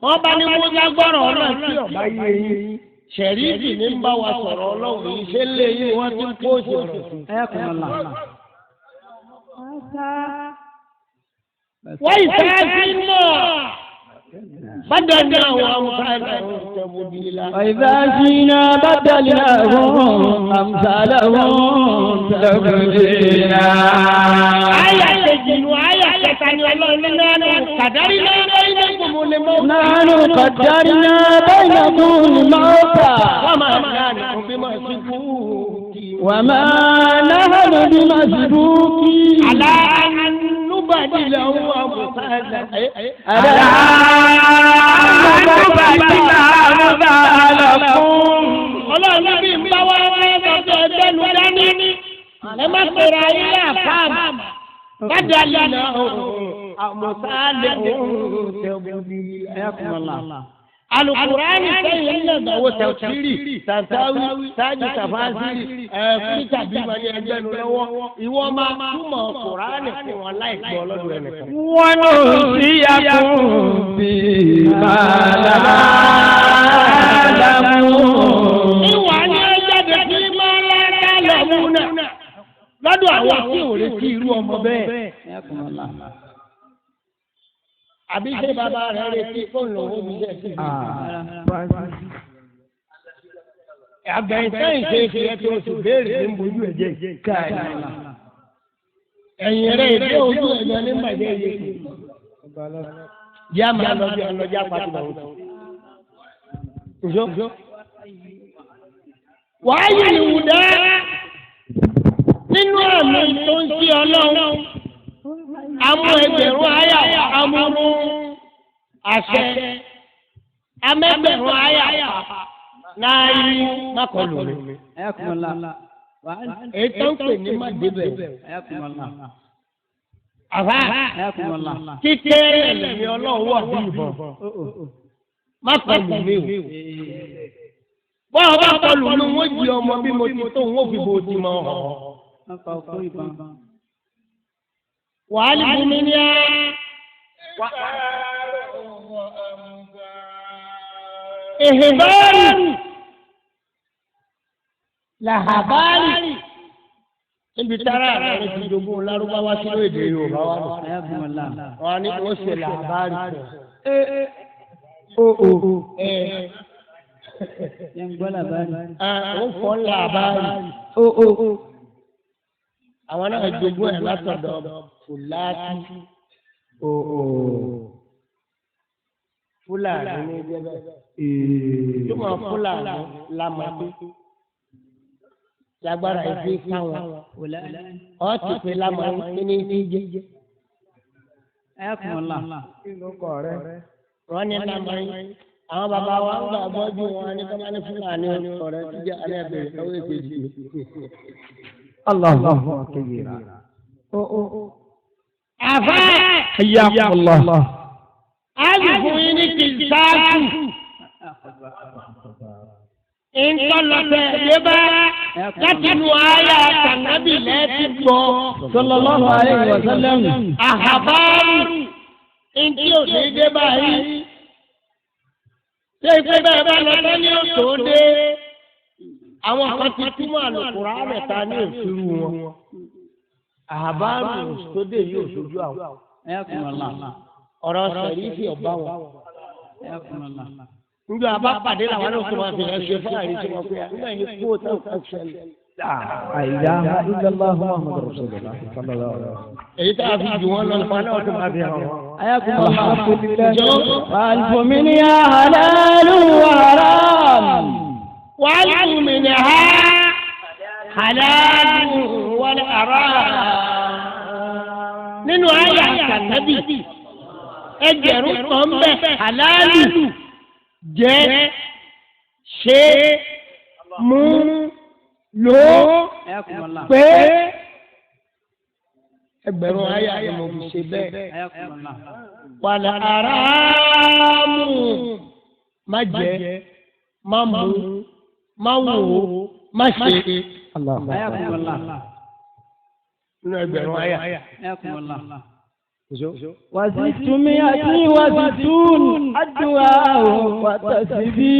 Wọ́n bá ní kó jágbọ́rọ̀ ọ̀nà tí ọ̀bá yé yín. Ṣẹ̀rífì ní ń bá wa sọ̀rọ̀ ọlọ́run yìí ṣé lé yín wọ́n ti ń kó òṣèlú. Wọ́n ìsáàsì náà بدلناهم أمثالهم تبديلا وإذا جئنا بدلناهم أمثالهم تبديلا آية تجن وآية تتني الله لنا قدرنا بينكم الموت نحن قدرنا بينكم الموت وما نحن بمسبوقين على أن نبدله أمثالا على أن نبدل أمثالكم الله نبي مبوا بدل وداني لما ترايا فام بدلنا أمثالهم تبديلا حياكم الله القرآن سيئنا هو تفسيري تنتاوي تاجي تفاسيري فريتا بما يجنو لو ìwọ máa túmọ̀ Kùránì fún wọn láì gbọ́ lọ́dọ̀ ẹnìkan. wọ́n ló sí yakun bí màlámù. ìwà ni ẹ jáde sí màlámù náà lọ́dọ̀ àwọn tí ò retí irú ọmọ bẹ́ẹ̀. àbí ṣé bàbá rẹ̀ retí fóònù lòun mi jẹ́ sí i. àgbẹ̀yìn sẹ́yìn ṣe é fi ẹ́ tó oṣù béèrè ní bojú ẹ̀jẹ̀ ẹ̀yìn rẹ̀ ìdí ojú ẹ̀jẹ̀ ní màjẹ́ yìí. yá máa lọ bí ọlọ́jà pàtó náà wọ́n ti. wàá yí ìwúdá nínú àmì tó ń ṣe ọlọ́run. Amú ẹgbẹ̀rún àyà amúrú àṣẹ amẹ́gbẹ̀rún àyà náà yí mákọlù mi. Èyí tó ń pè ní màdébẹ̀. Àbá kíkéré ẹ̀mí ọlọ́run wà bí ìbọn. Mákọlù mi o. Bọ́ọ̀ bá kọlù mi wọ́n jí ọmọ bí mo ti tó wọ́n fi bò ó ti mọ̀ ọ́. وعلمني إهبال لهبال ibi tara rẹ ti dogun Lárúbáwá sínú èdè Yorùbá wa nù wọn ni wọn ṣe làbárì wọn fọ làbárì àwọn náà jogún ẹ̀ látọ̀dọ̀ Fúlàtí Fúlàní ní ìjẹ́bẹ̀ yóò máa Fúlàní lámàdé lágbára ìdí káwọn ọ ti pé lámàdé ní ìdí jẹjẹ. wọ́n ní lámàdé àwọn bàbá wa ń gbà bọ́jú wọn ní kọ́mání Fúlàní ọ̀rẹ́ tí jẹ́ alẹ́ bẹ̀rẹ̀ lọ́wọ́ èkejì. Allahu akbar. Àfá. Hayyakumullah. Àlùfún yín ní kìsáàtù. Ìntọ́lọ́tẹ̀ yébá láti nu àyà tànàbì lẹ́ẹ̀tì gbọ́. Sallallahu alayhi wa sallam. Àhàbárù. Ìntí ò ní dé báyìí. Ṣé ìpè bẹ́ẹ̀ bá lọ sẹ́ni òtò dé? Àwọn kan ti túmọ̀ Al-Qur'an ta ní òṣèlú wọn. Àhàbárù sódè yóò ṣojú àwọn. Ọ̀rọ̀ sẹ̀rífì ọ̀bá wọn. Nígbà bá pàdé làwọn náà tó máa fi ẹ̀ ṣe fún àìrí tí wọ́n fi nígbà yìí kú ó tán kan ṣẹlẹ̀. Ilaha illallah Muhammadur Rasulullah sallallahu alaihi wasallam. Èyí tá a fi jù wọ́n lọ nípa náà tó máa fi hàn wọ́n. Alhamdulillah halalu wa haram. وعلم منها حلال والحرام nínú àyà Ànábì ẹgbẹ̀rún kan bẹ halalu jẹ ṣe mú lò pé ẹgbẹ̀rún àyà ni mo fi ṣe bẹ́ẹ̀ wal haramu má jẹ má mú má wò ó má ṣe. nínú ẹgbẹ̀rún àyà. wàsítúmí àti wàsítún àdúrà wàtàsíbí.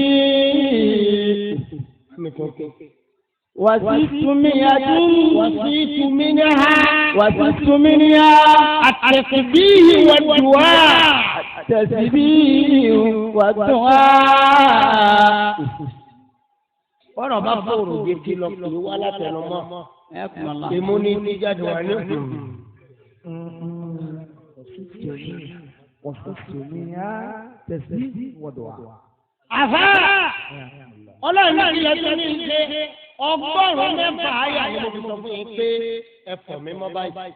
wàsítúmí àti wàsítúmí ní ha. wàsítúmí ní ha. àtẹ̀síbí wàdùwà. تسبيح والدعاء. ọ̀rọ̀ bá fòrò jẹ́ kí lọ kì í wá látẹnumọ́ èmo ní ti jáde wà ní òkú. àfá ọlọ́run ní ilẹ̀ tó ní ilé 100 àyà ni mo fi sọ fún yín pé ẹ̀fọ́ mímọ́ báyìí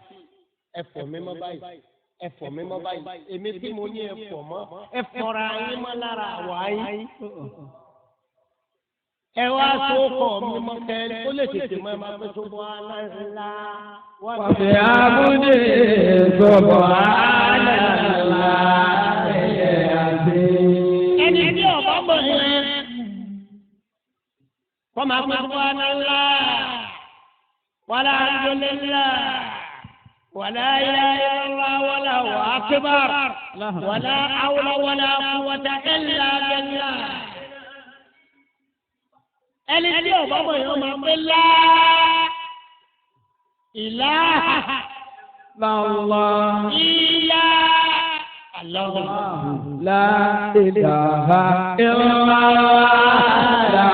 ẹ̀fọ́ mímọ́ báyìí ẹ̀fọ́ mímọ́ báyìí èmi tí mo ní ẹ̀fọ́ mọ́ ẹ̀fọ́ra yín mọ́ lára àwọ̀ ayé. ẹ wá sókò mímọ́ kẹ́lẹ́ ó lè tètè mọ́ ẹ máa fẹ́ tó bọ́ aláǹlá. wọ́n fi abúlé gbọ́bọ̀ aláǹlá ẹ̀yẹ àgbẹ̀. ẹni tí ọ̀bá bọ̀ yẹn kọ́ máa fẹ́ tó bọ́ aláǹlá wàlá alhamdulillah wàlá ilaha illallah wàlá akbar wàlá hawla wàlá quwwata illa billah. ẹni tí ọba bọ̀ yẹn máa pé lá ìláhà ìlà àlọ́hùn. La ilaha illallah, la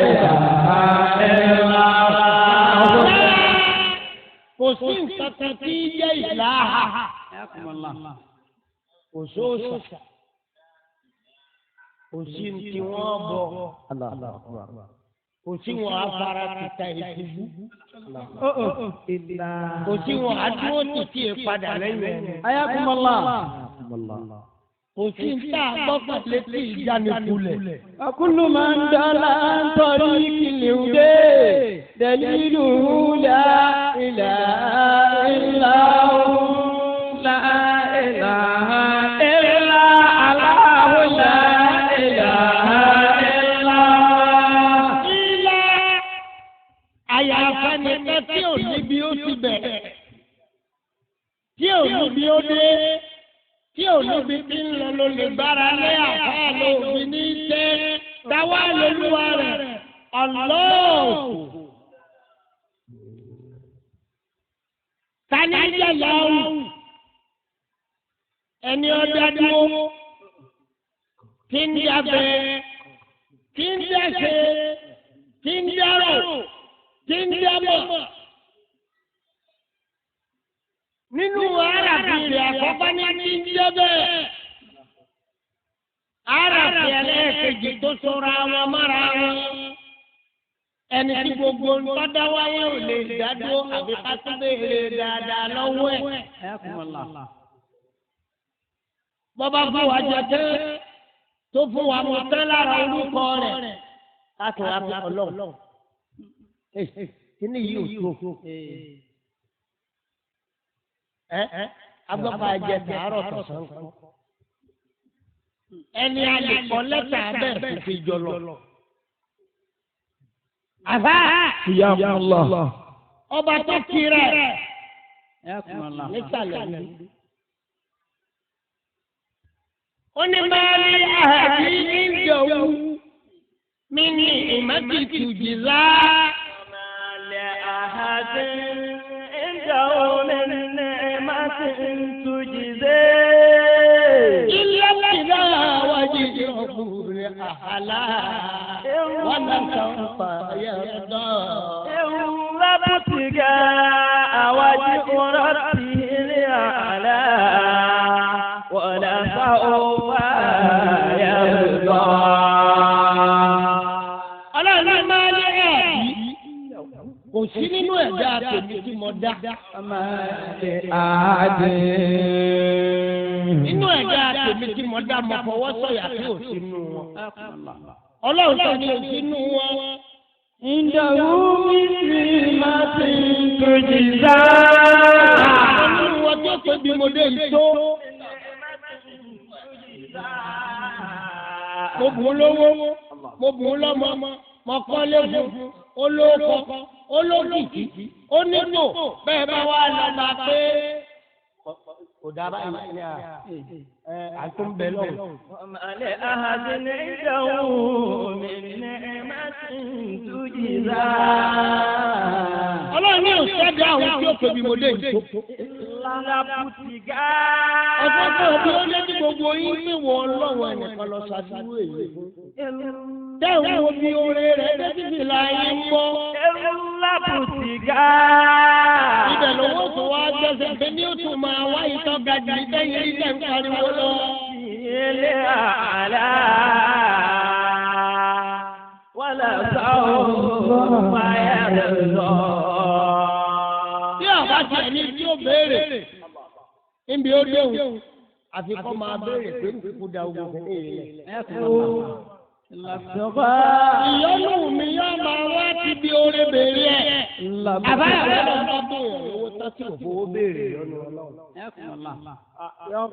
ilaha illallah. Kò sí nǹkan kan tí jẹ́ ìláhà. Kò sóòṣà. Kò sí tí wọ́n bọ̀. Kò sí wọn afárá títa ìdúgbò. Kò sí wọn adúró títí ìpadà lẹ́yìn ẹni. Ayakumala. Kò sí níta gbọ́kàn létí ìjánikulẹ̀. Akulu man dala antori kiliude dalilu la ilaha illahu la ilaha illa Allah la ilaha illa. Àyàfà nìkan tí ò níbi ó ti bẹ̀rẹ̀, tí ò níbi ó dé, tí ò níbi tí ń lọ ló lè gbára lé àfáà lóògì ní jẹ́ táwa lolúwa rẹ̀ ọlọ́ọ̀kù. Tani jẹ́ lọ́wọ́ ẹni ọjà dúró tí ń jábẹ́ tí ń dẹ́sẹ̀ tí ń dárò. Tíndíàmọ̀ nínú àràbí rẹ̀ àkọ́kọ́ ní tíndíàmọ̀ àràbí ẹlẹ́ẹ̀kejì tó sọra wọn mára wọn ẹni tí gbogbo ńtọ́dá wáyé ò lè dádúró àbí pátúbẹ̀rẹ̀ dáadáa lọ́wọ́ ẹ̀. bọ́bá fún wa jẹ tẹ́ tó fún wa mọ̀ tẹ́ lára orúkọ rẹ̀ ká tó wá fún ọlọ́run. Kini yìí ò tó. Agbọ́pọ̀ ajẹ tààrọ̀ tọ̀sán kan. Ẹni a lè kọ́ lẹ́tà bẹ́ẹ̀ fi jọlọ. Àbá. Ya Allah. Ọba tó kiri ẹ̀. Nísàlẹ̀ ní. Ó ní máa rí àhàbí ìjọ̀wú mi ní ìmọ̀tì tùjìlá. أحد عنده من نعمة تجزي إلا إذا وجده أحلى ولسوف يرضى إلا ابتغاء وجه ربه الأعلى ولسوف يرضى. Kò sí nínú ẹ̀dá tèmi tí mo dá. Nínú ẹ̀dá tèmi tí mo dá mo fọwọ́ sọ̀yà tí ò sínú wọn. Ọlọ́run tó ní òsínú wọn. Ìjọ̀wú mi sì máa ti tòjì sá. Nínú wọn tó tóbi mo dé ìtó. Mo bùn ún lówó, mo bùn ún lọ́mọ, mo kọ́lé fún, olóko, olókìkí, onígbò, bẹ́ẹ̀ bá wà lọ́ba pé kò dábàá yìí ní àtúnbẹ̀ lọ́wọ́. Ọmọlẹ́ ahàdì ní ìdáwó mi ní ẹ̀mẹ́sì tùjìzá. Ọlọ́run ní òṣèlú àwọn tí ó tóbi mo dé ìtó. lábùtìgá. ọ̀sán kan bí ó lé ní gbogbo yín pé wọ́n lọ́wọ́ ẹnìkan lọ ṣàdúró èyí fún. tẹ́wọ̀n wo bí oore rẹ̀ tẹ́tí fi la yín mọ́. lábùtìgá. ibẹ̀ lówó tó wá gbẹ́sẹ̀ pé ní ó tún máa wá ìtọ́ gajù ìtẹ́yìn rí tẹ̀ ń pariwo lọ. ilé àlá. wàlá sáwọn máa yà lọ. tí àbá tiẹ̀ ní tí ó béèrè níbi ó déhùn àfi kọ́ máa béèrè pé kúkú da ogun fún ìrìnlẹ̀. ìyọ́nù mi yóò máa wá ti di oore béèrè ẹ̀. àbáyọ̀ rẹ̀ lọ́dún owó tó tí kò fowó béèrè lọ́nà ọlọ́run.